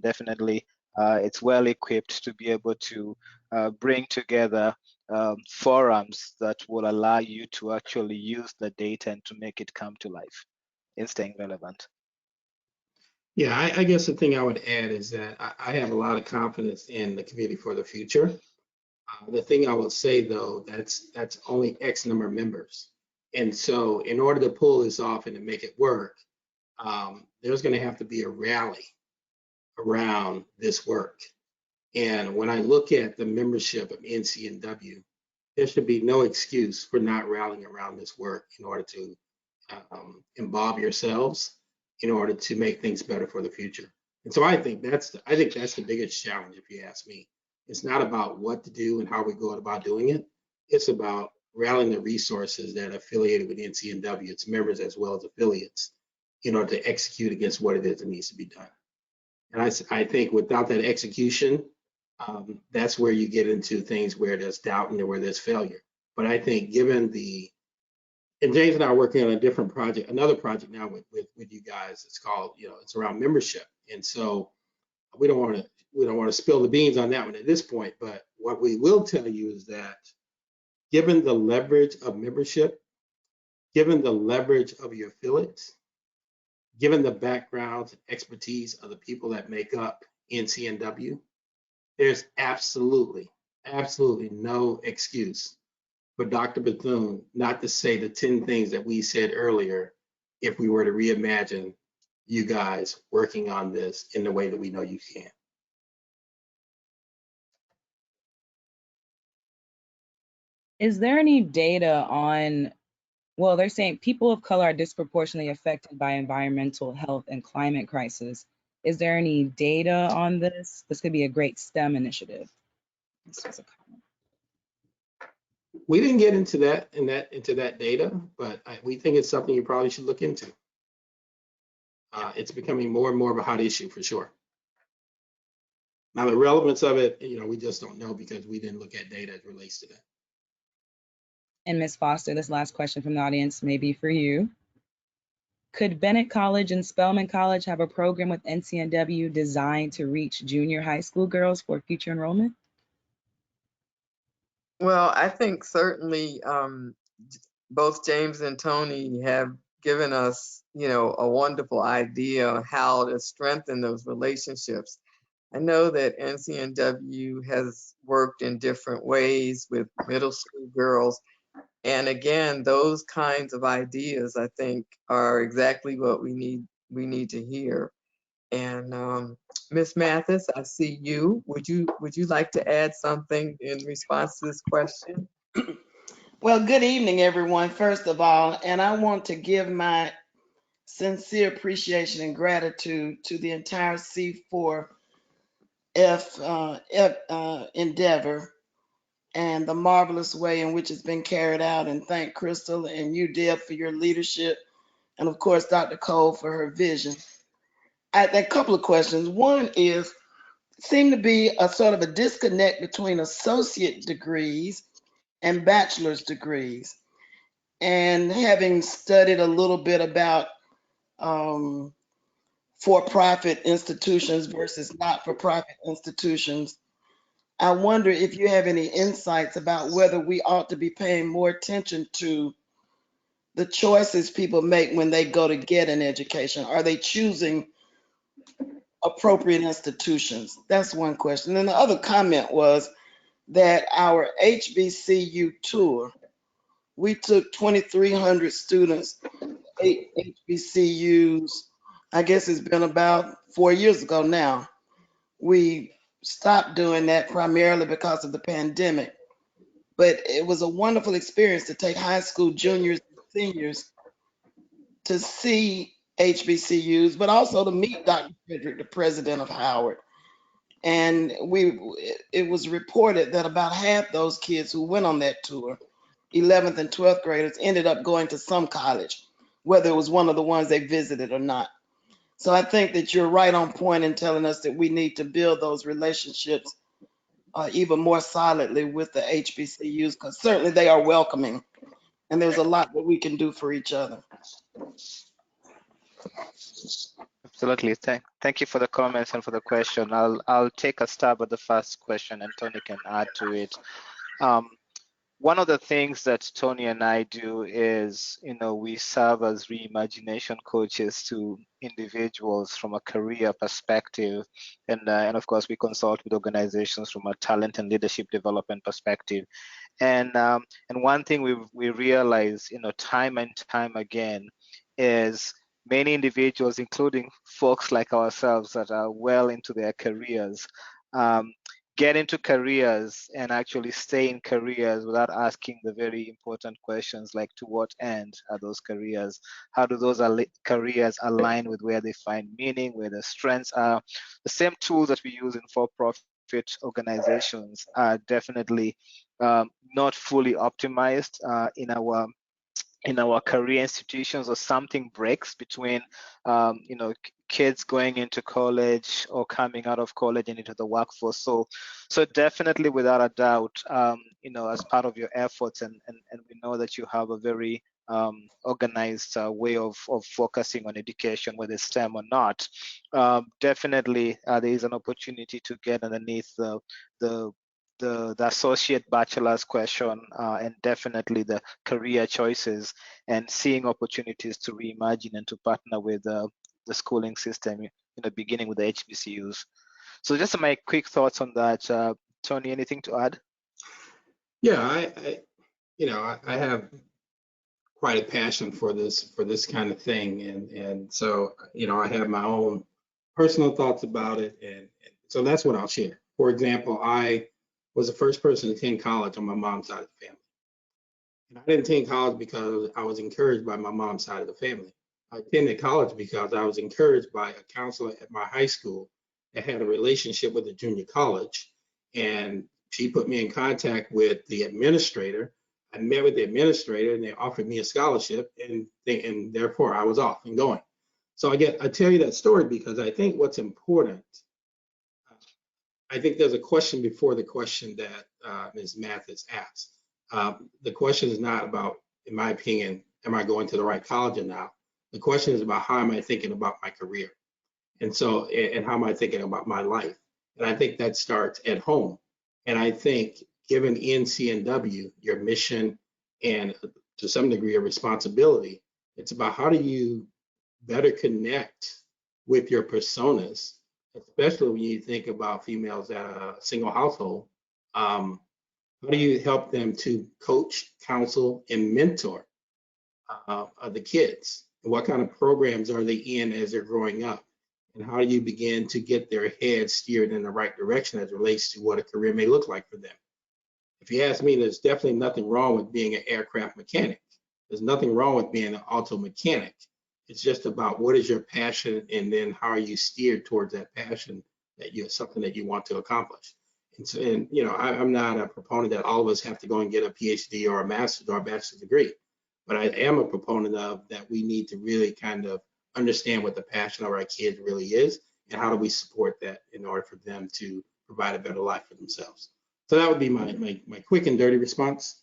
Speaker 5: definitely it's well equipped to be able to bring together forums that will allow you to actually use the data and to make it come to life in staying relevant.
Speaker 4: Yeah, I guess the thing I would add is that I have a lot of confidence in the Committee for the Future. The thing I will say though, that's only X number of members. And so in order to pull this off and to make it work, there's going to have to be a rally around this work. And when I look at the membership of NCNW, there should be no excuse for not rallying around this work in order to involve yourselves in order to make things better for the future. And so I think that's the biggest challenge, if you ask me. It's not about what to do and how we go about doing it. It's about rallying the resources that are affiliated with NCNW, its members as well as affiliates, in order to execute against what it is that needs to be done. And I think without that execution, that's where you get into things where there's doubt and where there's failure. But I think given and James and I are working on a different project, another project now with you guys. It's called, it's around membership. And so we don't want to spill the beans on that one at this point. But what we will tell you is that given the leverage of membership, given the leverage of your affiliates, given the backgrounds and expertise of the people that make up NCNW, there's absolutely no excuse for Dr. Bethune not to say the 10 things that we said earlier if we were to reimagine you guys working on this in the way that we know you can.
Speaker 1: Is there any data on, well, they're saying people of color are disproportionately affected by environmental health and climate crisis. Is there any data on this? This could be a great STEM initiative. This was a comment.
Speaker 4: We didn't get into that data, but we think it's something you probably should look into. It's becoming more and more of a hot issue for sure. Now the relevance of it, we just don't know because we didn't look at data as relates to that.
Speaker 1: And Ms. Foster, this last question from the audience may be for you. Could Bennett College and Spelman College have a program with NCNW designed to reach junior high school girls for future enrollment?
Speaker 2: Well, I think certainly both James and Tony have given us, a wonderful idea on how to strengthen those relationships. I know that NCNW has worked in different ways with middle school girls. And again, those kinds of ideas, I think, are exactly what we need to hear. And Ms. Mathis, I see you. Would you like to add something in response to this question?
Speaker 6: Well, good evening, everyone, first of all, and I want to give my sincere appreciation and gratitude to the entire C4F endeavor and the marvelous way in which it's been carried out, and thank Crystal and you, Deb, for your leadership, and of course, Dr. Cole for her vision. I had a couple of questions. One is, seemed to be a sort of a disconnect between associate degrees and bachelor's degrees. And having studied a little bit about for-profit institutions versus not-for-profit institutions, I wonder if you have any insights about whether we ought to be paying more attention to the choices people make when they go to get an education. Are they choosing appropriate institutions? That's one question. And the other comment was that our HBCU tour, we took 2,300 students, 8 HBCUs. I guess it's been about 4 years ago now. We stopped doing that primarily because of the pandemic. But it was a wonderful experience to take high school juniors and seniors to see HBCUs, but also to meet Dr. Frederick, the president of Howard. And it was reported that about half those kids who went on that tour, 11th and 12th graders, ended up going to some college, whether it was one of the ones they visited or not. So I think that you're right on point in telling us that we need to build those relationships even more solidly with the HBCUs, because certainly they are welcoming, and there's a lot that we can do for each other.
Speaker 5: Absolutely. Thank you for the comments and for the question. I'll take a stab at the first question, and Tony can add to it. One of the things that Tony and I do is, we serve as reimagination coaches to individuals from a career perspective, and of course we consult with organizations from a talent and leadership development perspective. And one thing we realize, time and time again, is many individuals, including folks like ourselves that are well into their careers, get into careers and actually stay in careers without asking the very important questions like, to what end are those careers? How do those careers align with where they find meaning, where their strengths are? The same tools that we use in for-profit organizations are definitely not fully optimized in our career institutions, or something breaks between kids going into college or coming out of college and into the workforce. So definitely, without a doubt, as part of your efforts, and we know that you have a very organized way of focusing on education, whether it's STEM or not, definitely there is an opportunity to get underneath the associate bachelor's question, and definitely the career choices, and seeing opportunities to reimagine and to partner with the schooling system, beginning with the HBCUs. So just my quick thoughts on that. Tony, anything to add?
Speaker 4: Yeah, I have quite a passion for this kind of thing, and so I have my own personal thoughts about it, and so that's what I'll share. For example, I was the first person to attend college on my mom's side of the family. And I didn't attend college because I was encouraged by my mom's side of the family. I attended college because I was encouraged by a counselor at my high school that had a relationship with a junior college. And she put me in contact with the administrator. I met with the administrator and they offered me a scholarship, and therefore I was off and going. So I tell you that story because I think what's important, I think there's a question before the question that Ms. Mathis asked. The question is not about, in my opinion, am I going to the right college or not? The question is about how am I thinking about my career? And how am I thinking about my life? And I think that starts at home. And I think given NCNW, your mission and to some degree your responsibility, it's about how do you better connect with your personas, especially when you think about females at a single household. How do you help them to coach, counsel, and mentor the kids? And what kind of programs are they in as they're growing up? And how do you begin to get their heads steered in the right direction as it relates to what a career may look like for them? If you ask me, there's definitely nothing wrong with being an aircraft mechanic. There's nothing wrong with being an auto mechanic. It's just about what is your passion and then how are you steered towards that passion that you're something that you want to accomplish. And you know, I'm not a proponent that all of us have to go and get a PhD or a master's or a bachelor's degree, but I am a proponent of that we need to really kind of understand what the passion of our kids really is and how do we support that in order for them to provide a better life for themselves. So that would be my quick and dirty response.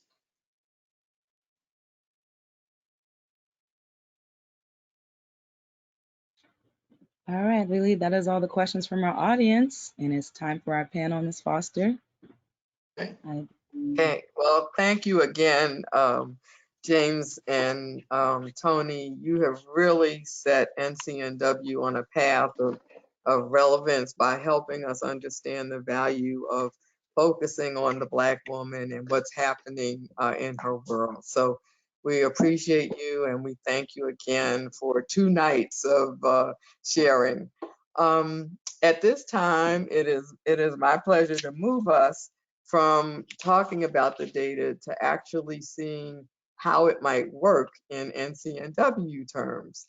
Speaker 1: All right, Lily, that is all the questions from our audience, and it's time for our panel, Ms. Foster.
Speaker 4: Okay.
Speaker 2: Okay, well, thank you again, James and Tony. You have really set NCNW on a path of relevance by helping us understand the value of focusing on the Black woman and what's happening in her world. So we appreciate you and we thank you again for 2 nights of sharing. At this time, it is my pleasure to move us from talking about the data to actually seeing how it might work in NCNW terms.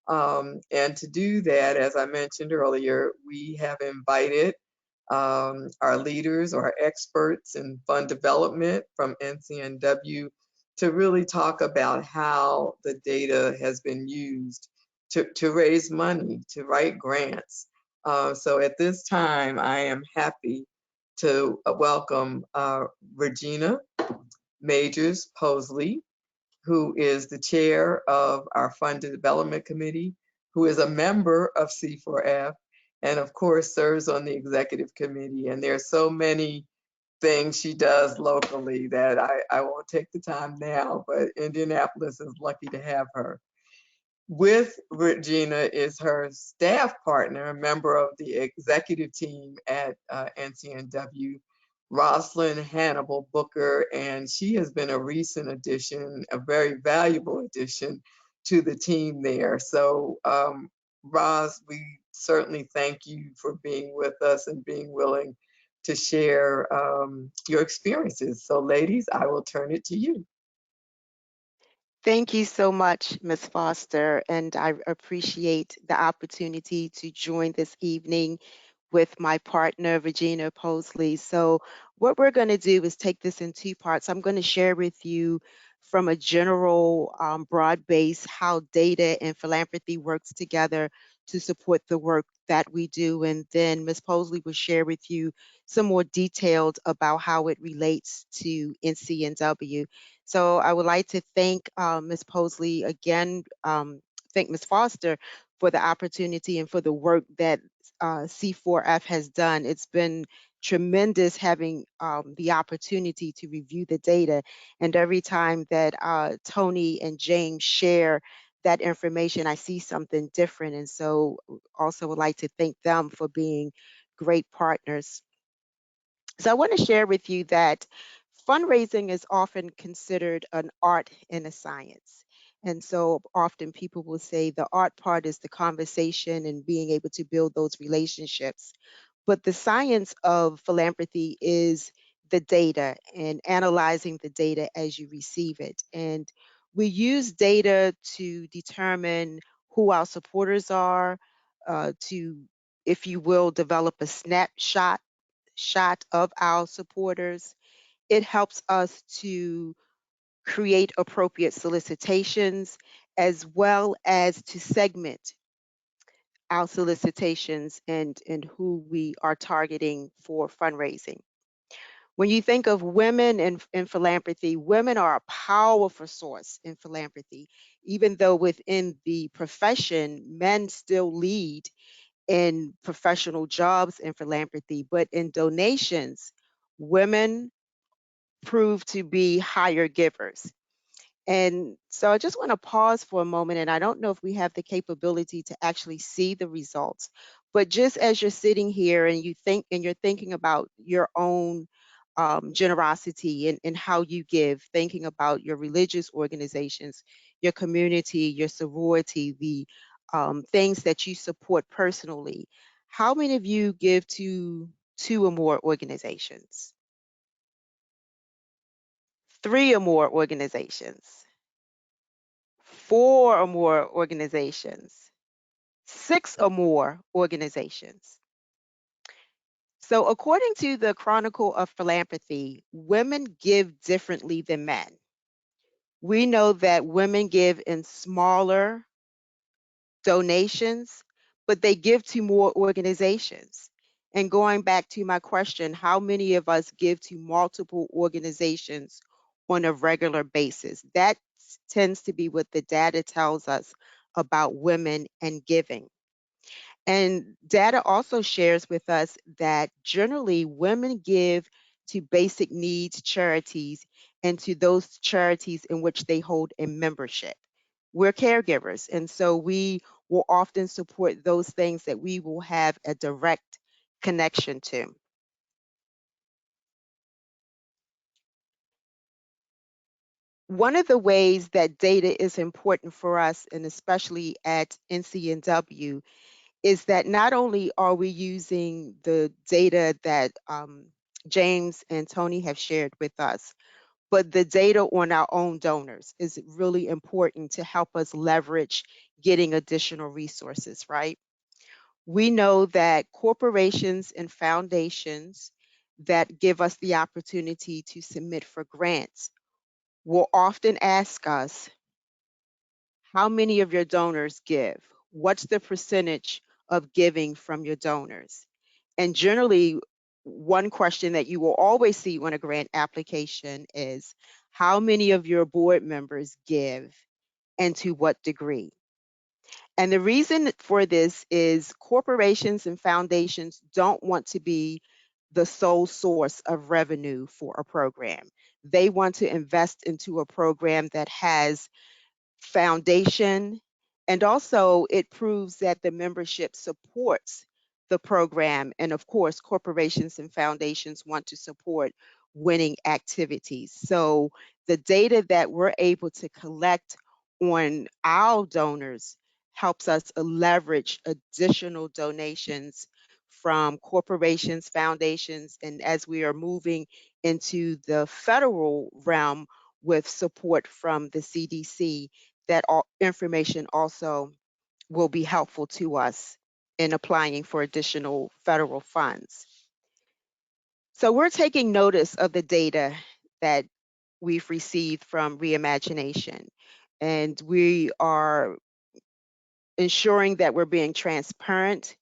Speaker 2: And to do that, as I mentioned earlier, we have invited our leaders or experts in fund development from NCNW to really talk about how the data has been used to raise money, to write grants. So at this time, I am happy to welcome Regina Majors Posley, who is the chair of our Fund Development Committee, who is a member of C4F, and of course serves on the executive committee. And there are so many things she does locally that I won't take the time now, but Indianapolis is lucky to have her. With Regina is her staff partner, a member of the executive team at NCNW, Rosalind Hannibal Booker, and she has been a recent addition, a very valuable addition to the team there. So, Roz, we certainly thank you for being with us and being willing to share your experiences. So, ladies, I will turn it to you.
Speaker 7: Thank you so much, Ms. Foster, and I appreciate the opportunity to join this evening with my partner, Regina Posley. So what we're going to do is take this in 2 parts. I'm going to share with you from a general broad base how data and philanthropy works together to support the work that we do. And then Ms. Posley will share with you some more detailed about how it relates to NCNW. So I would like to thank Ms. Posley again, thank Ms. Foster for the opportunity and for the work that C4F has done. It's been tremendous having the opportunity to review the data. And every time that Tony and James share that information, I see something different. And so also would like to thank them for being great partners. So I want to share with you that fundraising is often considered an art and a science. And so often people will say the art part is the conversation and being able to build those relationships. But the science of philanthropy is the data and analyzing the data as you receive it. And we use data to determine who our supporters are, to, if you will, develop a snapshot of our supporters. It helps us to create appropriate solicitations as well as to segment our solicitations and who we are targeting for fundraising. When you think of women in philanthropy, women are a powerful source in philanthropy. Even though within the profession, men still lead in professional jobs in philanthropy, but in donations, women prove to be higher givers. And so I just want to pause for a moment, and I don't know if we have the capability to actually see the results, but just as you're sitting here and you think and you're thinking about your own generosity and how you give, thinking about your religious organizations, your community, your sorority, the things that you support personally, how many of you give to 2 or more organizations, 3 or more organizations, 4 or more organizations, 6 or more organizations? So, according to the Chronicle of Philanthropy, women give differently than men. We know that women give in smaller donations, but they give to more organizations. And going back to my question, how many of us give to multiple organizations on a regular basis? That tends to be what the data tells us about women and giving. And data also shares with us that generally women give to basic needs charities and to those charities in which they hold a membership. We're caregivers, and so we will often support those things that we will have a direct connection to. One of the ways that data is important for us, and especially at NCNW, is that not only are we using the data that James and Tony have shared with us, but the data on our own donors is really important to help us leverage getting additional resources, right? We know that corporations and foundations that give us the opportunity to submit for grants will often ask us, how many of your donors give? What's the percentage of giving from your donors? And generally, one question that you will always see on a grant application is, how many of your board members give and to what degree? And the reason for this is corporations and foundations don't want to be the sole source of revenue for a program. They want to invest into a program that has foundation, and also it proves that the membership supports the program. And of course, corporations and foundations want to support winning activities. So the data that we're able to collect on our donors helps us leverage additional donations from corporations, foundations, and as we are moving into the federal realm with support from the CDC, that information also will be helpful to us in applying for additional federal funds. So we're taking notice of the data that we've received from Reimagination, and we are ensuring that we're being transparent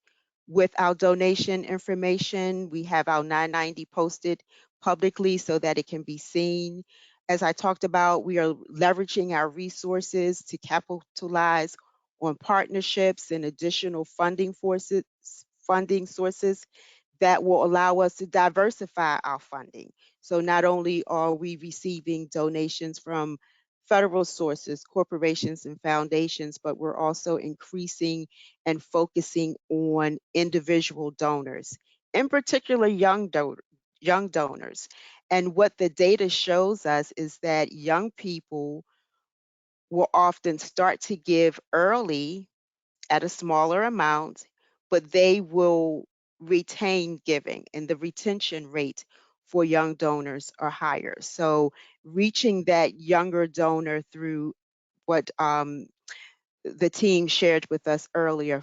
Speaker 7: with our donation information. We have our 990 posted publicly so that it can be seen. As I talked about, we are leveraging our resources to capitalize on partnerships and additional funding sources that will allow us to diversify our funding. So not only are we receiving donations from federal sources, corporations and foundations, but we're also increasing and focusing on individual donors, in particular young donors. And what the data shows us is that young people will often start to give early at a smaller amount, but they will retain giving, and the retention rate for young donors are higher. So reaching that younger donor through what the team shared with us earlier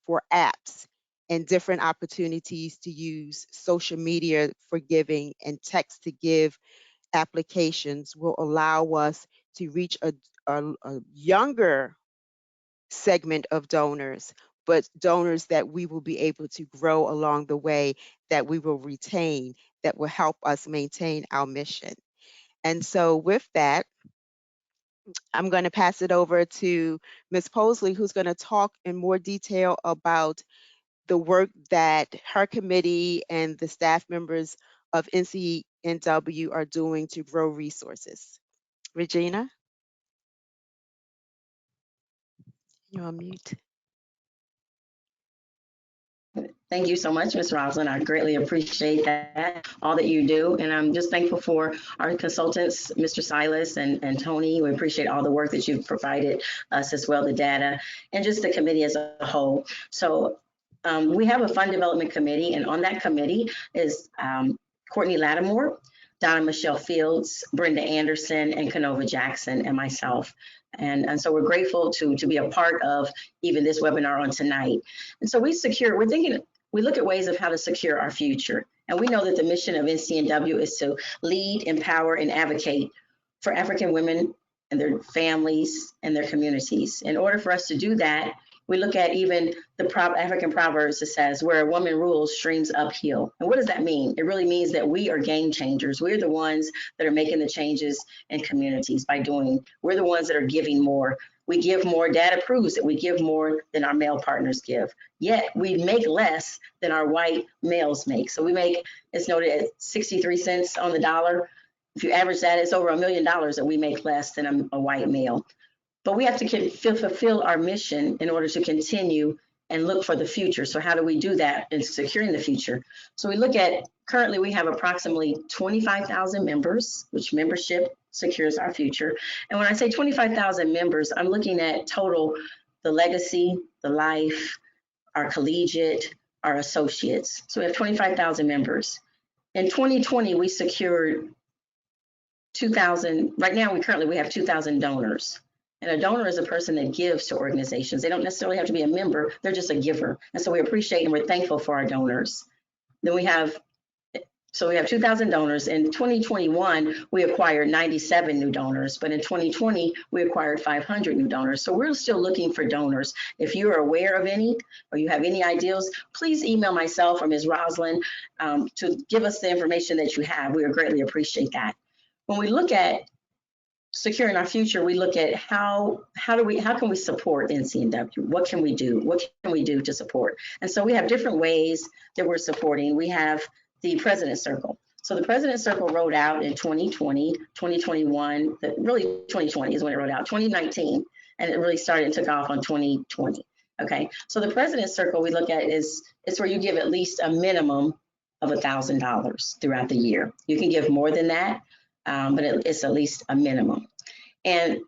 Speaker 7: for apps and different opportunities to use social media for giving and text to give applications will allow us to reach a younger segment of donors, but donors that we will be able to grow along the way, that we will retain, that will help us maintain our mission. And so with that, I'm going to pass it over to Ms. Posley, who's going to talk in more detail about the work that her committee and the staff members of NCNW are doing to grow resources. Regina, you're on mute.
Speaker 8: Thank you so much, Ms. Roslyn. I greatly appreciate that, all that you do. And I'm just thankful for our consultants, Mr. Silas and Tony. We appreciate all the work that you've provided us as well, the data, and just the committee as a whole. So we have a fund development committee, and on that committee is Courtney Lattimore, Donna Michelle Fields, Brenda Anderson, and Canova Jackson, and myself. And so we're grateful to be a part of even this webinar on tonight. And so we look at ways of how to secure our future. And we know that the mission of NCNW is to lead, empower, and advocate for African women and their families and their communities. In order for us to do that, we look at even the African proverbs that says, where a woman rules, streams uphill. And what does that mean? It really means that we are game changers. We're the ones that are making the changes in communities we're the ones that are giving more. We give more. Data proves that we give more than our male partners give. Yet we make less than our white males make. So it's noted at 63 cents on the dollar. If you average that, it's over $1 million that we make less than a white male. But we have to fulfill our mission in order to continue and look for the future. So how do we do that in securing the future? So we look at, currently we have approximately 25,000 members, which membership secures our future. And when I say 25,000 members, I'm looking at total, the legacy, the life, our collegiate, our associates. So we have 25,000 members. In 2020, we secured 2,000, right now we have 2,000 donors. And a donor is a person that gives to organizations. They don't necessarily have to be a member, they're just a giver. And so we appreciate and we're thankful for our donors. Then we have 2,000 donors. In 2021, we acquired 97 new donors, but in 2020, we acquired 500 new donors. So we're still looking for donors. If you're aware of any, or you have any ideas, please email myself or Ms. Roslyn to give us the information that you have. We would greatly appreciate that. When we look at securing our future, we look at how can we support NCNW? What can we do? What can we do to support? And so we have different ways that we're supporting. We have the President's Circle. So the President's Circle rolled out in 2020, 2021, really 2020 is when it rolled out, 2019, and it really started and took off on 2020. Okay, so the President's Circle we look at it's where you give at least a minimum of $1,000 throughout the year. You can give more than that, but it's at least a minimum. And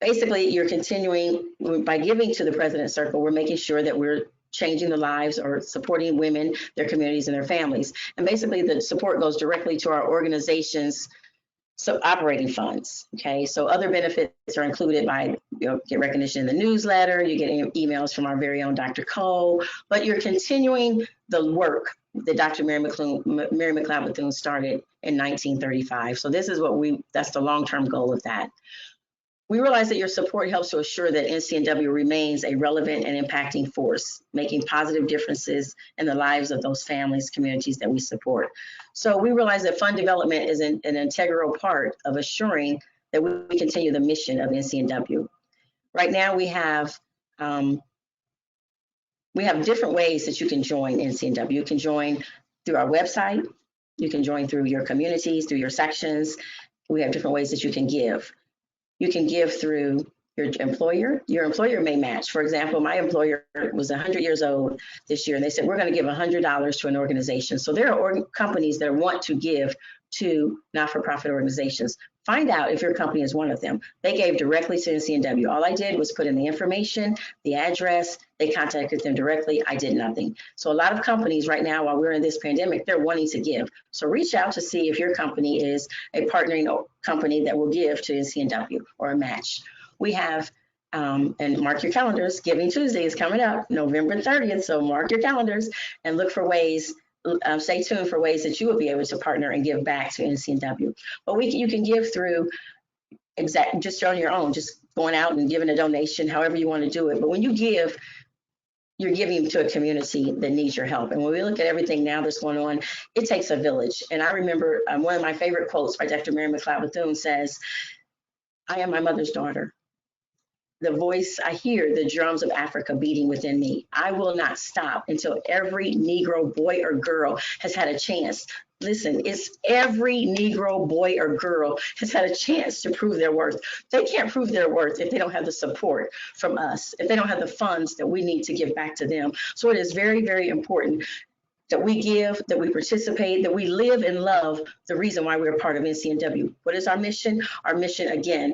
Speaker 8: basically you're continuing, by giving to the President's Circle, we're making sure that we're changing the lives or supporting women, their communities, and their families. And basically the support goes directly to our organization's operating funds. Okay, so other benefits are included by, get recognition in the newsletter, you get emails from our very own Dr. Cole, but you're continuing the work that Dr. Mary McLeod Bethune started in 1935. So this is that's the long-term goal of that. We realize that your support helps to assure that NCNW remains a relevant and impacting force, making positive differences in the lives of those families, communities that we support. So we realize that fund development is an integral part of assuring that we continue the mission of NCNW. Right now we have different ways that you can join NCNW. You can join through our website. You can join through your communities, through your sections. We have different ways that you can give. You can give through your employer. Your employer may match. For example, my employer was 100 years old this year, and they said, we're going to give $100 to an organization. So there are companies that want to give to not-for-profit organizations. Find out if your company is one of them. They gave directly to NCNW. All I did was put in the information, the address, They contacted them directly. I did nothing. So a lot of companies right now, while we're in this pandemic, they're wanting to give. So reach out to see if your company is a partnering company that will give to NCNW or a match. We have, and mark your calendars, Giving Tuesday is coming up, November 30th. So mark your calendars and look for ways, stay tuned for ways that you will be able to partner and give back to NCNW. But you can give through just on your own, just going out and giving a donation, however you want to do it. But when you give, you're giving to a community that needs your help. And when we look at everything now that's going on, it takes a village. And I remember one of my favorite quotes by Dr. Mary McLeod Bethune says, "I am my mother's daughter. The voice, I hear the drums of Africa beating within me. I will not stop until every Negro boy or girl has had a chance." Listen, it's every Negro boy or girl has had a chance to prove their worth. They can't prove their worth if they don't have the support from us, if they don't have the funds that we need to give back to them. So it is very, very important that we give, that we participate, that we live and love the reason why we're part of NCNW. What is our mission? Our mission, again,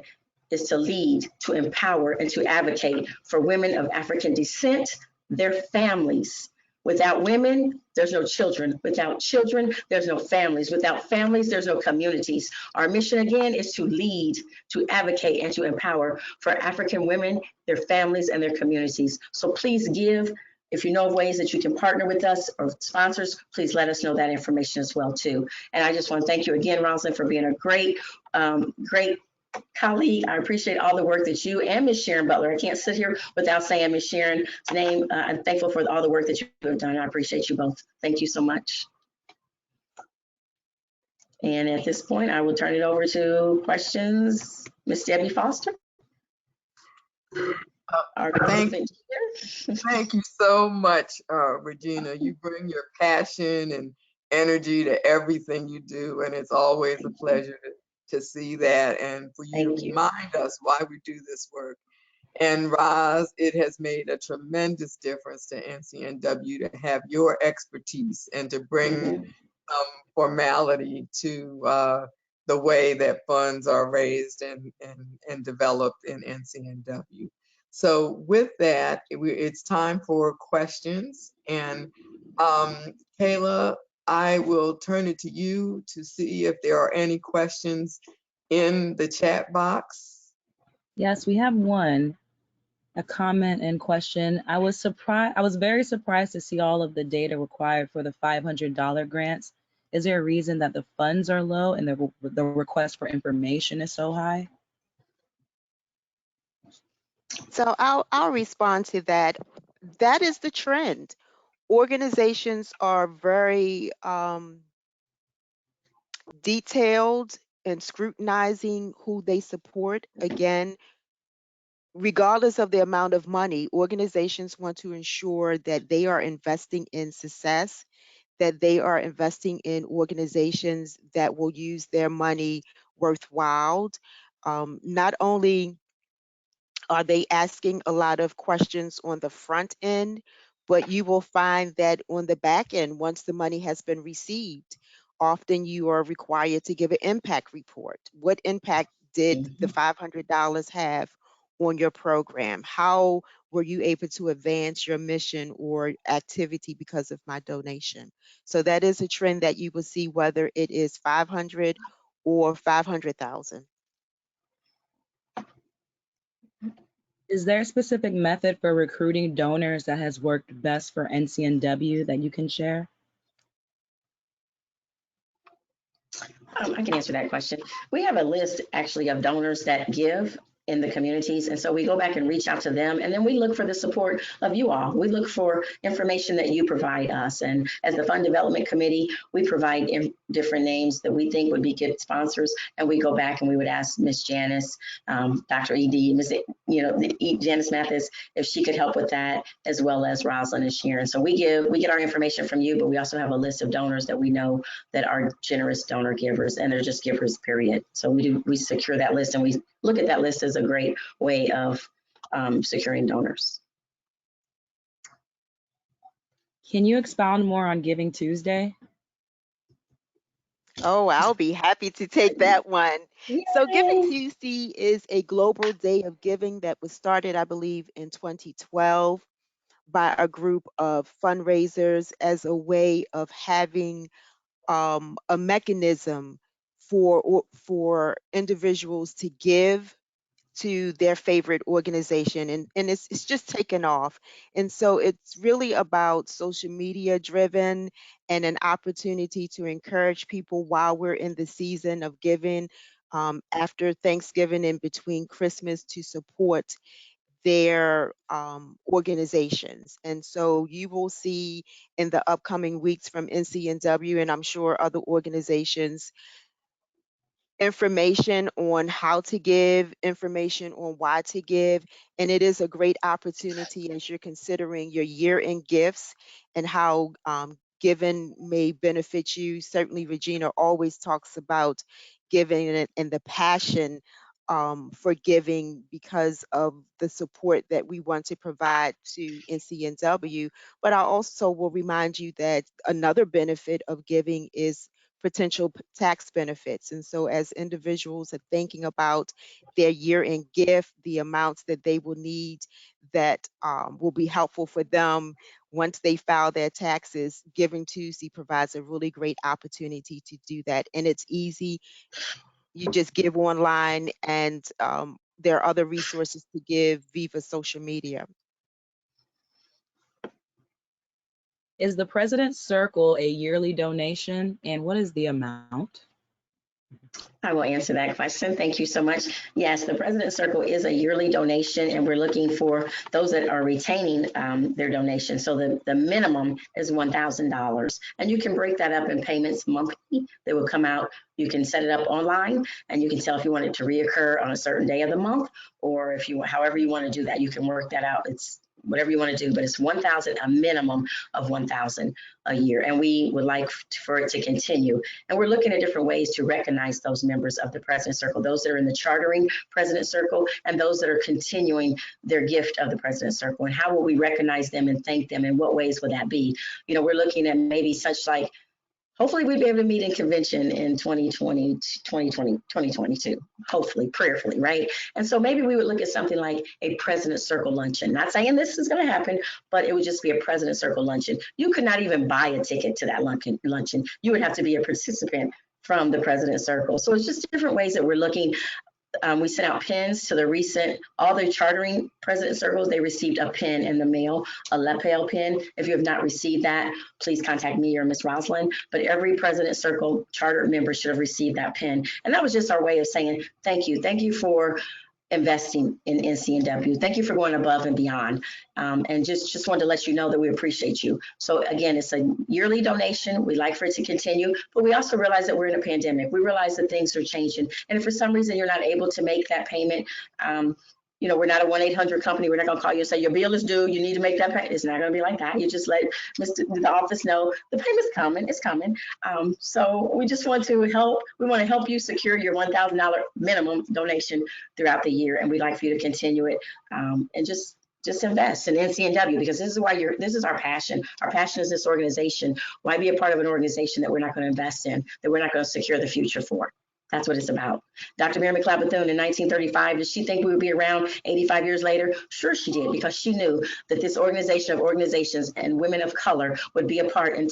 Speaker 8: is to lead, to empower, and to advocate for women of African descent, their families. Without women, there's no children. Without children, there's no families. Without families, there's no communities. Our mission, again, is to lead, to advocate, and to empower for African women, their families, and their communities. So please give. If you know of ways that you can partner with us or sponsors, please let us know that information as well, too. And I just want to thank you again, Rosalind, for being a great colleague. I appreciate all the work that you and Ms. Sharon Butler. I can't sit here without saying Ms. Sharon's name. I'm thankful for all the work that you have done. I appreciate you both. Thank you so much. And at this point, I will turn it over to questions. Ms. Debbie Foster.
Speaker 2: Thank you so much, Regina. You bring your passion and energy to everything you do, and it's always a pleasure to see that and for you to remind us why we do this work. And Roz, it has made a tremendous difference to NCNW to have your expertise and to bring some formality to the way that funds are raised and developed in NCNW. So with that, it's time for questions. And Kayla, I will turn it to you to see if there are any questions in the chat box.
Speaker 1: Yes, we have one, a comment and question. I was very surprised to see all of the data required for the $500 grants. Is there a reason that the funds are low and the request for information is so high?
Speaker 7: So I'll respond to that. That is the trend. Organizations are very detailed and scrutinizing who they support. Again, regardless of the amount of money, organizations want to ensure that they are investing in success, that they are investing in organizations that will use their money worthwhile. Not only are they asking a lot of questions on the front end, but you will find that on the back end, once the money has been received, often you are required to give an impact report. What impact did the $500 have on your program? How were you able to advance your mission or activity because of my donation? So that is a trend that you will see, whether it is 500 or 500,000.
Speaker 1: Is there a specific method for recruiting donors that has worked best for NCNW that you can share?
Speaker 8: I can answer that question. We have a list actually of donors that give in the communities. And so we go back and reach out to them, and then we look for the support of you all. We look for information that you provide us. And as the Fund Development Committee, we provide different names that we think would be good sponsors. And we go back and we would ask Miss Janice, Dr. ED, Janice Mathis, if she could help with that, as well as Rosalind and Sharon. So we get our information from you, but we also have a list of donors that we know that are generous donor givers, and they're just givers, period. So we secure that list, and we look at that list as a great way of securing donors.
Speaker 1: Can you expound more on Giving Tuesday?
Speaker 7: Oh, I'll be happy to take that one. Yay. So Giving Tuesday is a global day of giving that was started, I believe, in 2012 by a group of fundraisers as a way of having a mechanism for individuals to give to their favorite organization, and it's just taken off. And so it's really about social media driven and an opportunity to encourage people while we're in the season of giving, after Thanksgiving and between Christmas, to support their organizations. And so you will see in the upcoming weeks from NCNW, and I'm sure other organizations, information on how to give, information on why to give. And it is a great opportunity as you're considering your year-end gifts and how giving may benefit you. Certainly, Regina always talks about giving and the passion for giving because of the support that we want to provide to NCNW. But I also will remind you that another benefit of giving is potential tax benefits. And so as individuals are thinking about their year-end gift, the amounts that they will need that will be helpful for them once they file their taxes, Giving Tuesday provides a really great opportunity to do that. And it's easy. You just give online, and there are other resources to give via social media.
Speaker 1: Is the President's Circle a yearly donation, and what is the amount?
Speaker 8: I will answer that question. Thank you so much. Yes, the President's Circle is a yearly donation, and we're looking for those that are retaining their donation. So the minimum is $1,000, and you can break that up in payments monthly. They will come out. You can set it up online, and you can tell if you want it to reoccur on a certain day of the month, or if you, however you want to do that, you can work that out. It's whatever you want to do, but it's 1,000, a minimum of 1,000 a year. And we would like for it to continue. And we're looking at different ways to recognize those members of the President's Circle, those that are in the chartering President's Circle, and those that are continuing their gift of the President's Circle. And how will we recognize them and thank them? And what ways would that be? You know, we're looking at maybe such like, hopefully we'll be able to meet in convention in 2022, hopefully, prayerfully, right? And so maybe we would look at something like a President's Circle luncheon. Not saying this is going to happen, but it would just be a President's Circle luncheon. You could not even buy a ticket to that luncheon. You would have to be a participant from the President's Circle. So it's just different ways that we're looking. We sent out pins to all the chartering President Circles. They received a pin in the mail, a lapel pin. If you have not received that, please contact me or Ms. Rosalind. But every President Circle charter member should have received that pin. And that was just our way of saying, thank you. Thank you for investing in NCNW. Thank you for going above and beyond. And just wanted to let you know that we appreciate you. So again, it's a yearly donation. We like for it to continue, but we also realize that we're in a pandemic. We realize that things are changing. And if for some reason you're not able to make that payment, you know, we're not a 1-800 company. We're not going to call you and say your bill is due. You need to make that payment. It's not going to be like that. You just let the office know the payment's coming. It's coming. So we just want to help. We want to help you secure your $1,000 minimum donation throughout the year, and we'd like for you to continue it and just invest in NCNW, because this is why this is our passion. Our passion is this organization. Why be a part of an organization that we're not going to invest in, that we're not going to secure the future for? That's what it's about. Dr. Mary McLeod Bethune in 1935, did she think we would be around 85 years later? Sure she did, because she knew that this organization of organizations and women of color would be a part and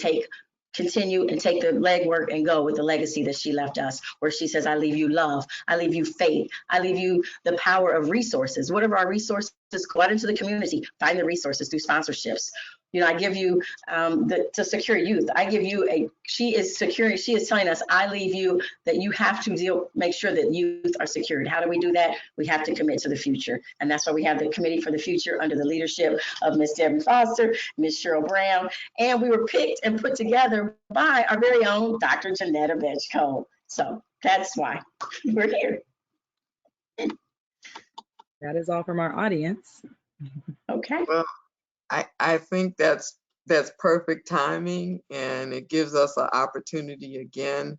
Speaker 8: continue and take the legwork and go with the legacy that she left us, where she says, I leave you love, I leave you faith, I leave you the power of resources. What are our resources? Go out into the community, find the resources through sponsorships. You know, I give you to secure youth. I give you she is telling us, I leave you that you have to make sure that youth are secured. How do we do that? We have to commit to the future. And that's why we have the Committee for the Future under the leadership of Ms. Debbie Foster, Ms. Cheryl Brown, and we were picked and put together by our very own Dr. Janetta Betchko. So that's why we're here.
Speaker 1: That is all from our audience.
Speaker 8: Okay.
Speaker 2: Well, I think that's perfect timing, and it gives us an opportunity again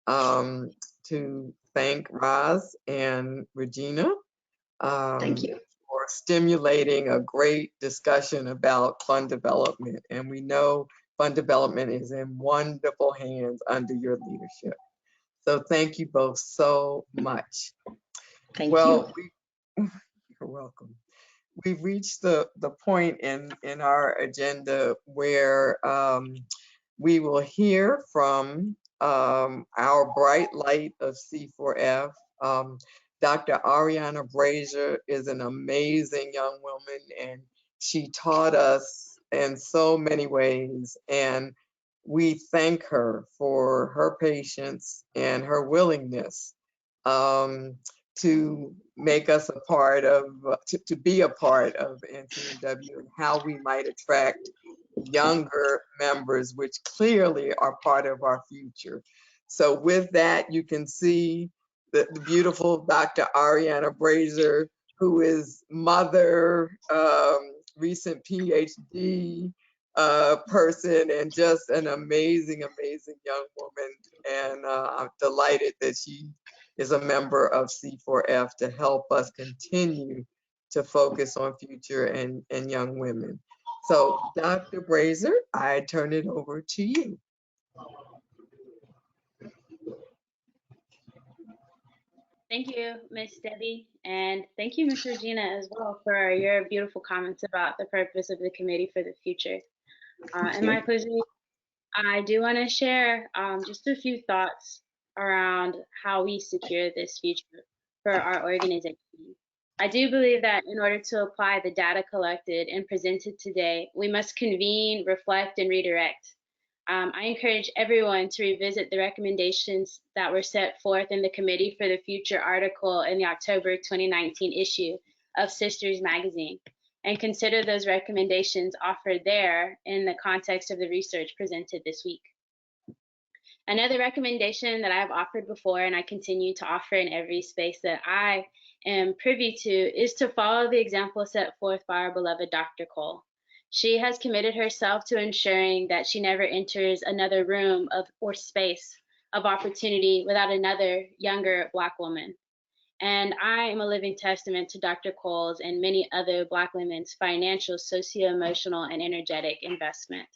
Speaker 2: to thank Roz and Regina
Speaker 8: Thank you
Speaker 2: for stimulating a great discussion about fund development. And we know fund development is in wonderful hands under your leadership. So thank you both so much.
Speaker 8: Thank you.
Speaker 2: You're welcome. we've reached the point in our agenda where we will hear from our bright light of C4F. Dr. Ariana Brazier is an amazing young woman, and she taught us in so many ways. And we thank her for her patience and her willingness to make us a part of, to be a part of NCNW, and how we might attract younger members, which clearly are part of our future. So with that, you can see the beautiful Dr. Ariana Brazier, who is mother, recent PhD person, and just an amazing, amazing young woman. And I'm delighted that she is a member of C4F to help us continue to focus on future and young women. So, Dr. Brazier, I turn it over to you.
Speaker 9: Thank you, Miss Debbie, and thank you, Miss Regina, as well, for your beautiful comments about the purpose of the Committee for the Future. In my closing, I do want to share just a few thoughts around how we secure this future for our organization. I do believe that in order to apply the data collected and presented today, we must convene, reflect, and redirect. I encourage everyone to revisit the recommendations that were set forth in the Committee for the Future article in the October 2019 issue of Sisters Magazine, and consider those recommendations offered there in the context of the research presented this week. Another recommendation that I've offered before, and I continue to offer in every space that I am privy to, is to follow the example set forth by our beloved Dr. Cole. She has committed herself to ensuring that she never enters another room or space of opportunity without another younger Black woman. And I am a living testament to Dr. Cole's and many other Black women's financial, socio-emotional, and energetic investment.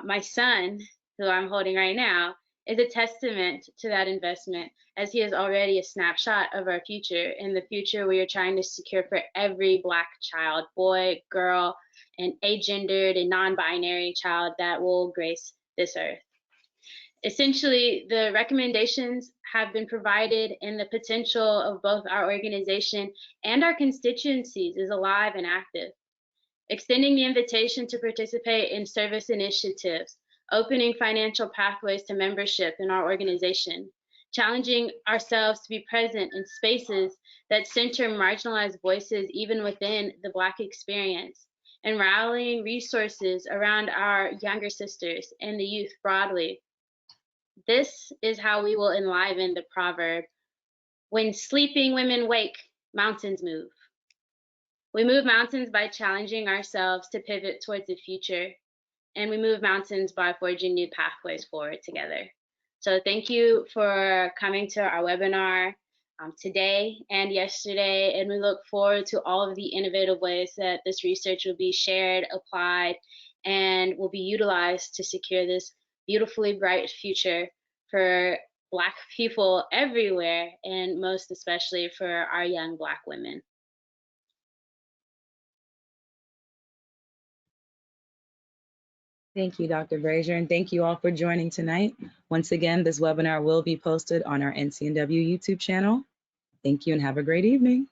Speaker 9: My son, who I'm holding right now, is a testament to that investment, as he is already a snapshot of our future, and the future we are trying to secure for every Black child, boy, girl, and agendered and non-binary child that will grace this earth. Essentially, the recommendations have been provided, and the potential of both our organization and our constituencies is alive and active. Extending the invitation to participate in service initiatives, opening financial pathways to membership in our organization, challenging ourselves to be present in spaces that center marginalized voices even within the Black experience, and rallying resources around our younger sisters and the youth broadly. This is how we will enliven the proverb, "When sleeping women wake, mountains move." We move mountains by challenging ourselves to pivot towards the future, and we move mountains by forging new pathways forward together. So thank you for coming to our webinar today and yesterday, and we look forward to all of the innovative ways that this research will be shared, applied, and will be utilized to secure this beautifully bright future for Black people everywhere, and most especially for our young Black women.
Speaker 1: Thank you, Dr. Brazier, and thank you all for joining tonight. Once again, this webinar will be posted on our NCNW YouTube channel. Thank you and have a great evening.